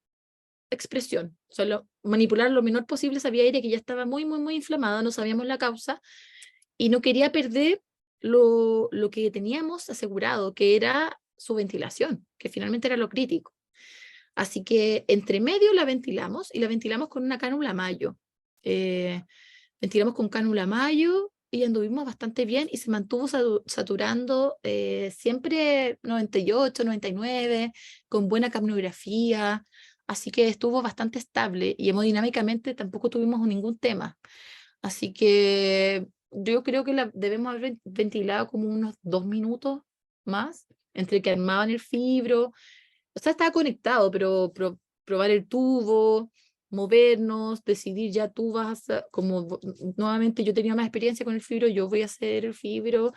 Speaker 1: expresión, solo manipular lo menor posible esa vía aérea que ya estaba muy, muy, muy inflamada, no sabíamos la causa y no quería perder lo que teníamos asegurado, que era su ventilación, que finalmente era lo crítico. Así que entre medio la ventilamos y la ventilamos con una cánula Mayo. Ventilamos con cánula Mayo y anduvimos bastante bien y se mantuvo saturando siempre 98, 99, con buena capnografía, así que estuvo bastante estable y hemodinámicamente tampoco tuvimos ningún tema. Así que yo creo que la debemos haber ventilado como unos 2 minutos más, entre que armaban el fibro, o sea, estaba conectado, pero probar el tubo, movernos, decidir ya tú vas a, como nuevamente yo tenía más experiencia con el fibro, yo voy a hacer el fibro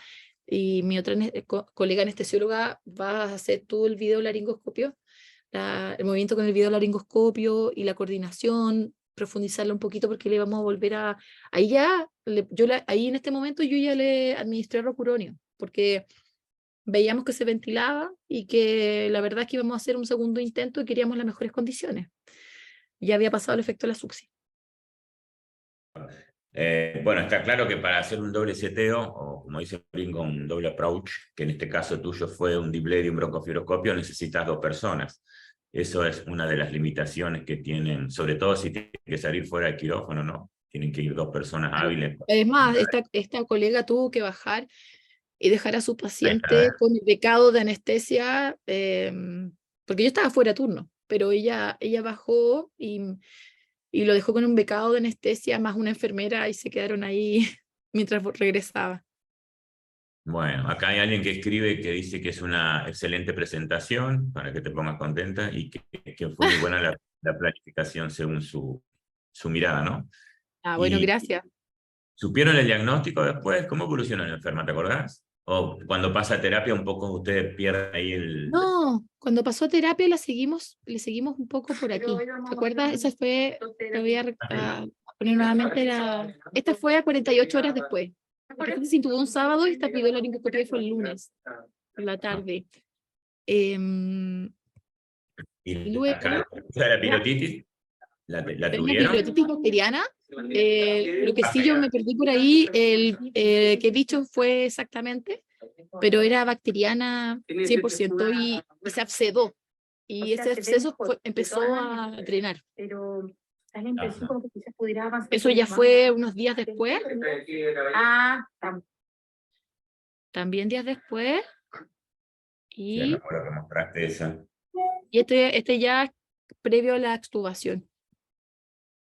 Speaker 1: y mi otra colega anestesióloga va a hacer todo el video laringoscopio, el movimiento con el video laringoscopio y la coordinación, profundizarla un poquito porque le vamos a volver a, ahí ya, ahí en este momento yo ya le administré rocuronio, porque veíamos que se ventilaba y que la verdad es que íbamos a hacer un segundo intento y queríamos las mejores condiciones. Ya había pasado el efecto de la succión.
Speaker 4: Bueno, está claro que para hacer un doble seteo, o como dice Brinco, un doble approach, que en este caso tuyo fue un Deep y un broncofibroscopio, necesitas 2 personas. Eso es una de las limitaciones que tienen, sobre todo si tienen que salir fuera del quirófano, ¿no? Tienen que ir 2 personas hábiles.
Speaker 1: Además, esta colega tuvo que bajar y dejar a su
Speaker 4: Ahí está.
Speaker 1: paciente con el becado de anestesia, porque yo estaba fuera de turno, pero ella bajó y lo dejó con un becado de anestesia más una enfermera y se quedaron ahí mientras regresaba.
Speaker 4: Bueno, acá hay alguien que escribe que dice que es una excelente presentación, para que te pongas contenta, y que fue muy buena la planificación según su mirada, ¿no?
Speaker 1: Ah, bueno,
Speaker 4: Y
Speaker 1: gracias.
Speaker 4: ¿supieron el diagnóstico después? ¿Cómo evolucionó la enferma? ¿Te acordás? O cuando pasa terapia un poco ustedes pierden ahí el...
Speaker 1: No, cuando pasó a terapia le seguimos un poco por aquí. ¿Te acuerdas? Esa fue, te voy a poner nuevamente esta fue a 48 horas después. Porque este se intubó un sábado y esta pidió la laringoscopia fue el lunes, por la tarde. Em,
Speaker 4: Y
Speaker 1: y luego,
Speaker 4: la pilotitis, ¿la
Speaker 1: es una
Speaker 4: tuvieron?
Speaker 1: epiglottitis bacteriana. Lo que sí yo me perdí por ahí, qué bicho fue exactamente, pero era bacteriana 100% y se abscedó. Y ese absceso empezó a drenar.
Speaker 2: Pero da la impresión como que quizás pudiera avanzar.
Speaker 1: Eso ya fue unos días después,
Speaker 2: Ah,
Speaker 1: también días después.
Speaker 4: Sí, me
Speaker 1: Y,
Speaker 4: acuerdo que mostraste esa.
Speaker 1: y este ya previo a la extubación.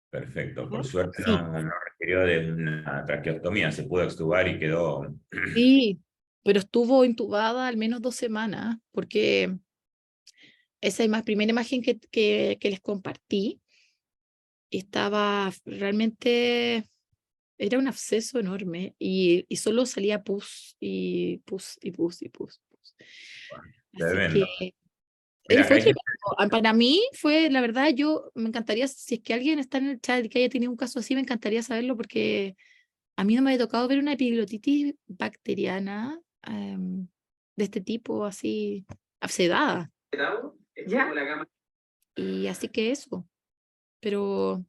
Speaker 4: Perfecto. Por
Speaker 1: ¿No?
Speaker 4: suerte
Speaker 1: Sí,
Speaker 4: no requirió de una traqueostomía, se pudo extubar y quedó...
Speaker 1: sí, pero estuvo intubada al menos 2 semanas, porque esa primera imagen que les compartí estaba realmente, era un absceso enorme y solo salía pus y pus y pus y pus. Así
Speaker 4: Tremendo.
Speaker 1: que
Speaker 4: Mira, acá
Speaker 1: fue
Speaker 4: hay que...
Speaker 1: tremendo. Para mí fue, la verdad, yo me encantaría, si es que alguien está en el chat y que haya tenido un caso así, me encantaría saberlo porque a mí no me había tocado ver una epiglotitis bacteriana de este tipo, así, abscedada.
Speaker 3: Es
Speaker 2: Ya.
Speaker 3: como la gama.
Speaker 1: Y así que eso. Pero,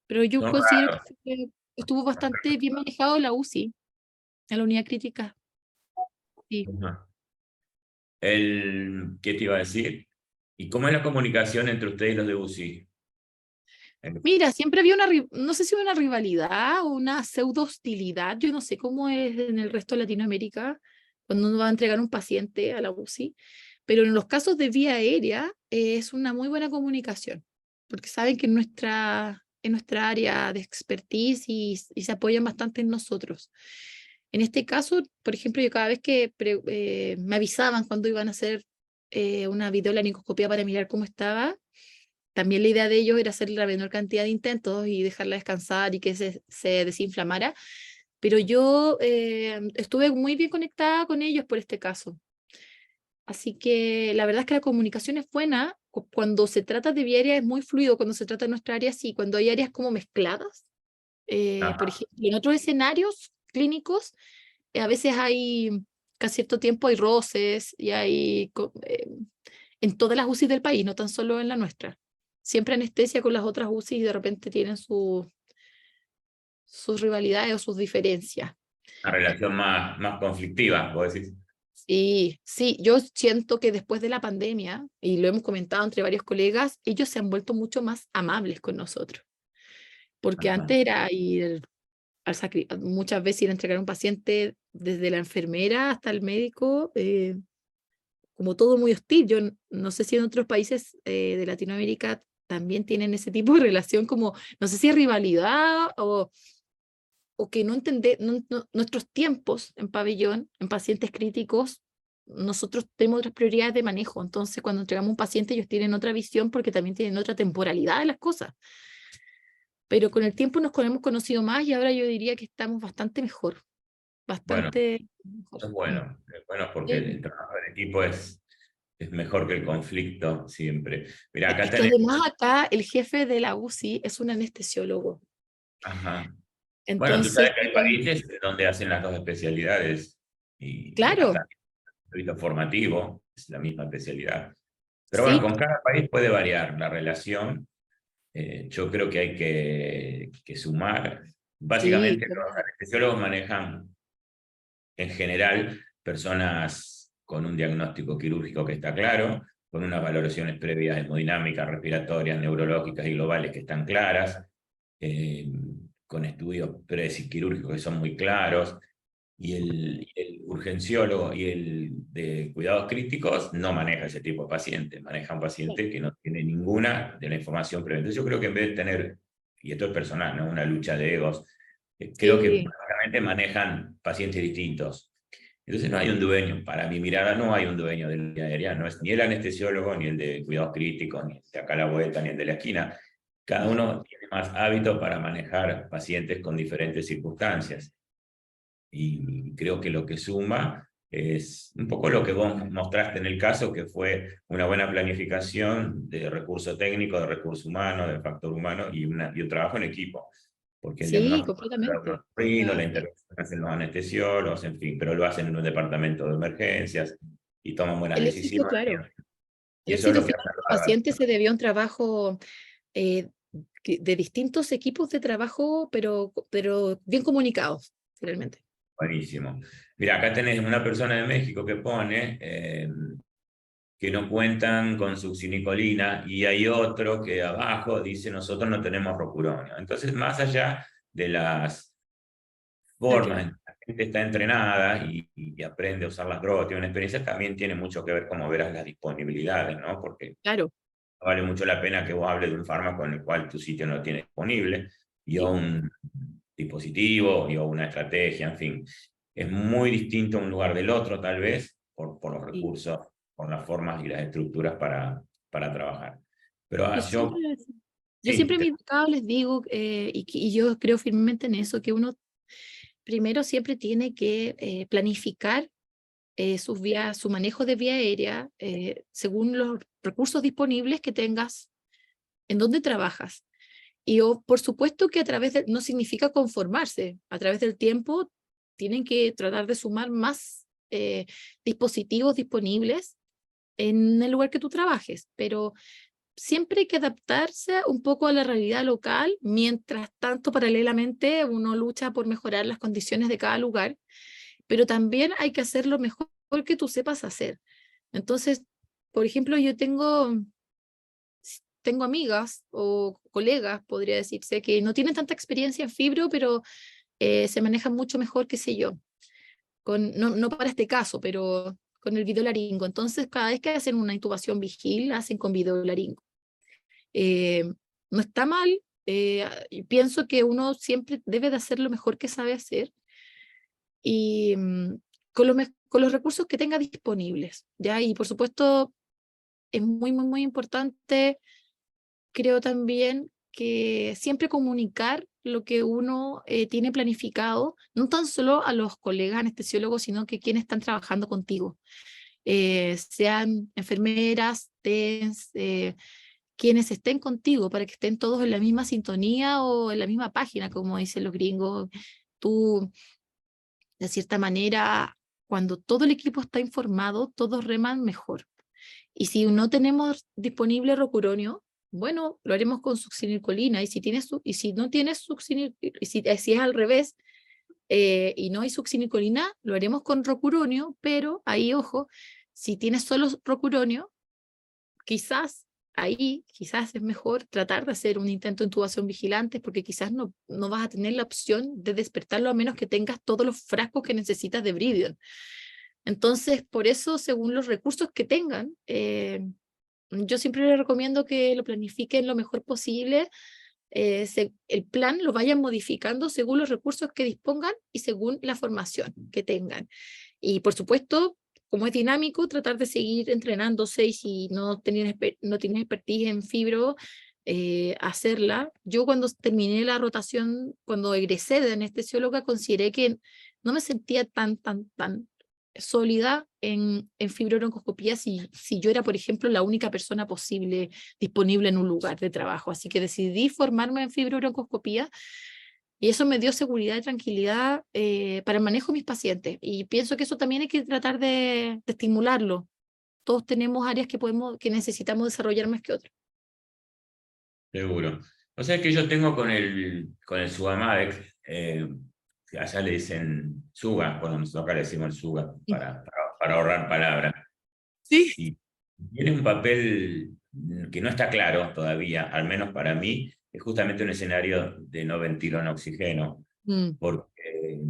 Speaker 1: pero yo
Speaker 4: Son
Speaker 1: considero
Speaker 4: raros.
Speaker 1: que estuvo bastante bien manejado la UCI, en la unidad crítica. Sí.
Speaker 4: Ajá. ¿Qué te iba a decir? ¿Y cómo es la comunicación entre ustedes y los de UCI?
Speaker 1: Mira, siempre había no sé si una rivalidad o una pseudo hostilidad, yo no sé cómo es en el resto de Latinoamérica cuando uno va a entregar un paciente a la UCI, pero en los casos de vía aérea es una muy buena comunicación, porque saben que en nuestra área de expertise y se apoyan bastante en nosotros. En este caso, por ejemplo, yo cada vez que me avisaban cuando iban a hacer una videolaringoscopia para mirar cómo estaba, también la idea de ellos era hacer la menor cantidad de intentos y dejarla descansar y que se desinflamara, pero yo estuve muy bien conectada con ellos por este caso. Así que la verdad es que la comunicación es buena. Cuando se trata de vía aérea es muy fluido, cuando se trata de nuestra área sí, cuando hay áreas como mezcladas. Por
Speaker 4: Ajá.
Speaker 1: ejemplo, en otros escenarios clínicos, a veces hay, cada cierto tiempo hay roces y hay en todas las UCI del país, no tan solo en la nuestra. Siempre anestesia con las otras UCI y de repente tienen sus rivalidades o sus diferencias.
Speaker 4: Una relación más conflictiva, vos decís.
Speaker 1: Sí, sí, yo siento que después de la pandemia, y lo hemos comentado entre varios colegas, ellos se han vuelto mucho más amables con nosotros, porque
Speaker 4: Ajá.
Speaker 1: antes era ir muchas veces ir a entregar a un paciente desde la enfermera hasta el médico, como todo muy hostil. Yo no sé si en otros países de Latinoamérica también tienen ese tipo de relación, como, no sé si es rivalidad o que no entender nuestros tiempos en pabellón, en pacientes críticos, nosotros tenemos otras prioridades de manejo. Entonces, cuando entregamos un paciente, ellos tienen otra visión porque también tienen otra temporalidad de las cosas. Pero con el tiempo nos hemos conocido más y ahora yo diría que estamos bastante mejor,
Speaker 4: Bueno,
Speaker 1: bastante mejor.
Speaker 4: es bueno porque
Speaker 1: Sí.
Speaker 4: el trabajo en equipo es mejor que el conflicto siempre. Mira, acá
Speaker 1: Es que
Speaker 4: tenés...
Speaker 1: además acá el jefe de la UCI es un anestesiólogo.
Speaker 4: Ajá. Bueno, tú
Speaker 1: Entonces,
Speaker 4: sabes que hay países donde hacen las dos especialidades y
Speaker 1: claro,
Speaker 4: hasta el formativo es la misma especialidad. Pero bueno,
Speaker 1: sí,
Speaker 4: con cada país puede variar la relación. Yo creo que hay que sumar.
Speaker 1: sí,
Speaker 4: Básicamente, los anestesiólogos manejan en general personas con un diagnóstico quirúrgico que está claro, con unas valoraciones previas hemodinámicas, respiratorias, neurológicas y globales que están claras, con estudios quirúrgicos que son muy claros, y el urgenciólogo y el de cuidados críticos no maneja ese tipo de pacientes, maneja un paciente que no tiene ninguna de la información previa. Entonces yo creo que en vez de tener, y esto es personal, ¿no?, una lucha de egos, creo que
Speaker 1: sí,
Speaker 4: básicamente manejan pacientes distintos. Entonces no hay un dueño, para mi mirada no hay un dueño de la línea aérea, no es ni el anestesiólogo, ni el de cuidados críticos, ni el de acá a la vuelta, ni el de la esquina. Cada uno tiene más hábito para manejar pacientes con diferentes circunstancias. Y creo que lo que suma es un poco lo que vos mostraste en el caso, que fue una buena planificación de recurso técnico, de recurso humano, de factor humano y un trabajo en equipo. Porque el
Speaker 1: sí,
Speaker 4: diagnóstico
Speaker 1: completamente.
Speaker 4: la intervención hacen los anestesiólogos, en fin, pero lo hacen en un departamento de emergencias y toman buenas
Speaker 1: El éxito,
Speaker 4: decisiones.
Speaker 1: claro,
Speaker 4: Y
Speaker 1: el
Speaker 4: eso es
Speaker 1: éxito
Speaker 4: lo que
Speaker 1: final
Speaker 4: hace
Speaker 1: del
Speaker 4: bárbaro.
Speaker 1: paciente se debió a un trabajo eh, de distintos equipos de trabajo, pero bien comunicados, finalmente.
Speaker 4: Buenísimo. Mira, acá tenés una persona de México que pone que no cuentan con succinicolina y hay otro que abajo dice nosotros no tenemos rocuronio. Entonces, más allá de las formas
Speaker 1: Ok,
Speaker 4: en que la gente está entrenada y aprende a usar las drogas, tiene una experiencia, también tiene mucho que ver cómo verás las disponibilidades, ¿no? Porque
Speaker 1: claro,
Speaker 4: vale mucho la pena que vos hables de un fármaco en el cual tu sitio no lo tiene disponible, y o
Speaker 1: sí,
Speaker 4: un dispositivo, y o una estrategia, en fin. Es muy distinto un lugar del otro, tal vez, por los
Speaker 1: sí.
Speaker 4: recursos, por las formas y las estructuras para trabajar. Pero
Speaker 1: Y
Speaker 4: yo
Speaker 1: siempre, Yo
Speaker 4: Sí,
Speaker 1: siempre a mis delegados les digo, y yo creo firmemente en eso, que uno primero siempre tiene que planificar su manejo de vía aérea según los recursos disponibles que tengas en donde trabajas. Y por supuesto que no significa conformarse, a través del tiempo tienen que tratar de sumar más dispositivos disponibles en el lugar que tú trabajes, pero siempre hay que adaptarse un poco a la realidad local, mientras tanto paralelamente uno lucha por mejorar las condiciones de cada lugar, pero también hay que hacer lo mejor que tú sepas hacer. Entonces, por ejemplo, yo tengo amigas o colegas, podría decirse, que no tienen tanta experiencia en fibro, pero se manejan mucho mejor, qué sé yo, no para este caso, pero con el videolaringo. Entonces, cada vez que hacen una intubación vigil, hacen con videolaringo. No está mal, y pienso que uno siempre debe de hacer lo mejor que sabe hacer y con los recursos que tenga disponibles, ¿ya? Y por supuesto, es muy, muy, muy importante, creo también, que siempre comunicar lo que uno tiene planificado, no tan solo a los colegas anestesiólogos, sino que quienes están trabajando contigo, sean enfermeras, TENS, quienes estén contigo, para que estén todos en la misma sintonía o en la misma página, como dicen los gringos. Tú, de cierta manera, cuando todo el equipo está informado, todos reman mejor. Y si no tenemos disponible rocuronio, bueno, lo haremos con succinilcolina. Y si no tienes si es al revés, y no hay succinilcolina, lo haremos con rocuronio, pero ahí, ojo, si tienes solo rocuronio, quizás es mejor tratar de hacer un intento de intubación vigilante, porque quizás no vas a tener la opción de despertarlo a menos que tengas todos los frascos que necesitas de Brivion. Entonces, por eso, según los recursos que tengan, yo siempre les recomiendo que lo planifiquen lo mejor posible. El plan lo vayan modificando según los recursos que dispongan y según la formación que tengan. Y por supuesto, como es dinámico, tratar de seguir entrenándose, y si no tienes expertise en fibro, hacerla. Yo cuando terminé la rotación, cuando egresé de anestesióloga, consideré que no me sentía tan sólida en fibrobroncoscopía si yo era, por ejemplo, la única persona posible disponible en un lugar de trabajo. Así que decidí formarme en fibrobroncoscopía y eso me dio seguridad y tranquilidad para el manejo de mis pacientes. Y pienso que eso también hay que tratar de estimularlo. Todos tenemos áreas que necesitamos desarrollar más que otras.
Speaker 4: seguro. O sea que yo tengo con el Sugammadex, allá le dicen Suga, bueno, nosotros acá le decimos el Suga, para ahorrar palabras.
Speaker 1: Sí.
Speaker 4: Y tiene un papel que no está claro todavía, al menos para mí, es justamente un escenario de no ventilo en oxígeno, porque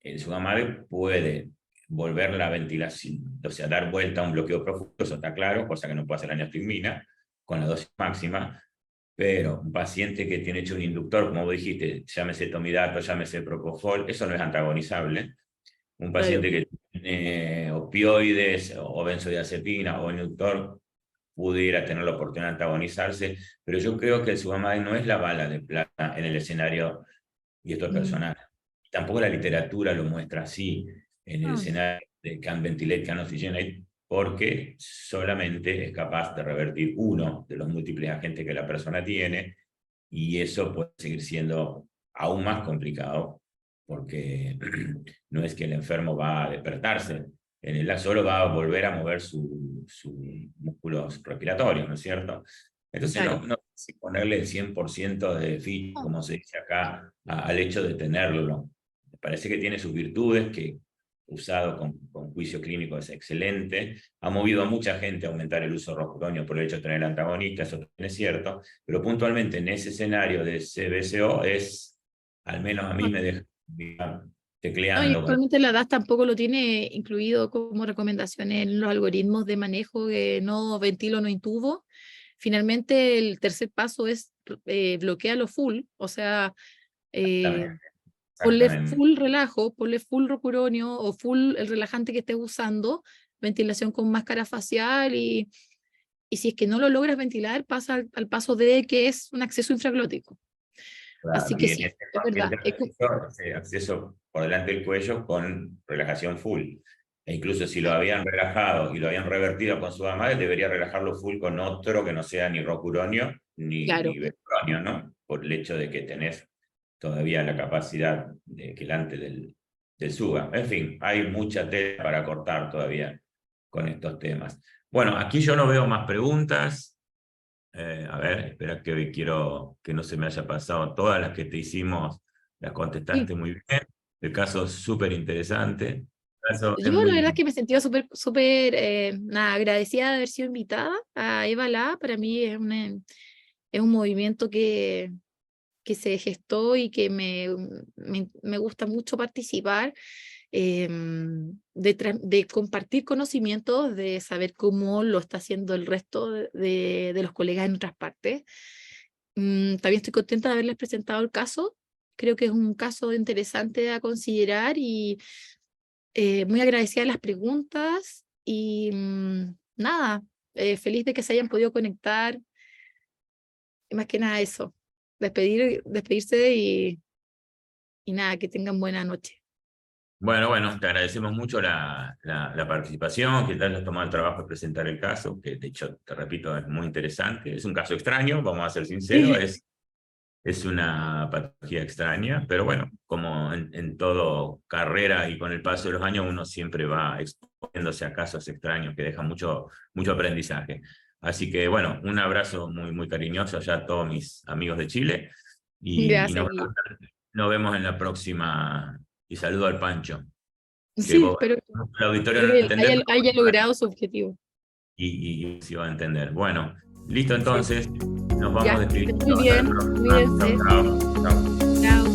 Speaker 4: el Sugammadex puede volver la ventilación, o sea, dar vuelta a un bloqueo profundo, eso está claro, cosa que no puede hacer la neostigmina con la dosis máxima, pero un paciente que tiene hecho un inductor, como vos dijiste, llámese tomidato, llámese propofol, eso no es antagonizable. Un paciente que tiene opioides o benzodiazepina o inductor pudiera tener la oportunidad de antagonizarse, pero yo creo que el Sugammadex no es la bala de plata en el escenario, y esto es personal. Tampoco la literatura lo muestra así en el escenario de can ventilate, can oxygenate, porque solamente es capaz de revertir uno de los múltiples agentes que la persona tiene, y eso puede seguir siendo aún más complicado, porque no es que el enfermo va a despertarse, solo va a volver a mover sus músculos respiratorios, ¿no es cierto? Entonces no sé si ponerle el 100% de ficha, como se dice acá, al hecho de tenerlo. Me parece que tiene sus virtudes, que usado con juicio clínico es excelente, ha movido a mucha gente a aumentar el uso de roscuronio por el hecho de tener antagonista, eso también es cierto, pero puntualmente en ese escenario de CBCO al menos a mí me deja
Speaker 1: No, y
Speaker 4: tecleando.
Speaker 1: actualmente la DAS tampoco lo tiene incluido como recomendación en los algoritmos de manejo de no ventilo, no intubo. Finalmente, el tercer paso es bloquearlo full, o sea, ponle full relajo, ponle full rocuronio o full el relajante que estés usando, ventilación con máscara facial y y si es que no lo logras ventilar, pasa al paso D, que es un acceso infraglótico. Así que
Speaker 4: Y en
Speaker 1: sí,
Speaker 4: este
Speaker 1: es verdad.
Speaker 4: paciente, acceso por delante del cuello con relajación full. E incluso si lo habían relajado y lo habían revertido con Sudamare, debería relajarlo full con otro que no sea ni rocuronio
Speaker 1: Claro.
Speaker 4: ni becuronio, ¿no? Por el hecho de que tenés todavía la capacidad de quelante del SUGA. En fin, hay mucha tela para cortar todavía con estos temas. Bueno, aquí yo no veo más preguntas. A ver, espera que quiero que no se me haya pasado. Todas las que te hicimos las contestaste muy bien. El caso es súper interesante. El caso es
Speaker 1: Yo la
Speaker 4: muy...
Speaker 1: verdad es que me sentía súper, nada, agradecida de haber sido invitada a Evalá. Para mí es un movimiento que se gestó y que me gusta mucho participar, de compartir conocimientos, de saber cómo lo está haciendo el resto de los colegas en otras partes. También estoy contenta de haberles presentado el caso. Creo que es un caso interesante a considerar y muy agradecida de las preguntas y nada, feliz de que se hayan podido conectar. Y más que nada eso, despedirse y nada, que tengan buena noche.
Speaker 4: Bueno, te agradecemos mucho la participación, que te hayas tomado el trabajo de presentar el caso, que de hecho, te repito, es muy interesante. Es un caso extraño, vamos a ser sinceros, es una patología extraña, pero bueno, como en todo carrera y con el paso de los años, uno siempre va exponiéndose a casos extraños que dejan mucho aprendizaje. Así que bueno, un abrazo muy, muy cariñoso allá a todos mis amigos de Chile y
Speaker 1: Gracias.
Speaker 4: nos vemos en la próxima. Y saludo al Pancho, que
Speaker 1: Sí,
Speaker 4: vos,
Speaker 1: espero
Speaker 4: el auditorio no
Speaker 1: que
Speaker 4: entender,
Speaker 1: haya logrado su objetivo.
Speaker 4: y sí va a entender. Bueno, listo
Speaker 1: Sí.
Speaker 4: entonces, nos
Speaker 1: Ya,
Speaker 4: vamos despidiendo.
Speaker 1: muy bien,
Speaker 4: Hasta la próxima.
Speaker 1: cuídense.
Speaker 4: Chao, chao.
Speaker 1: Chao.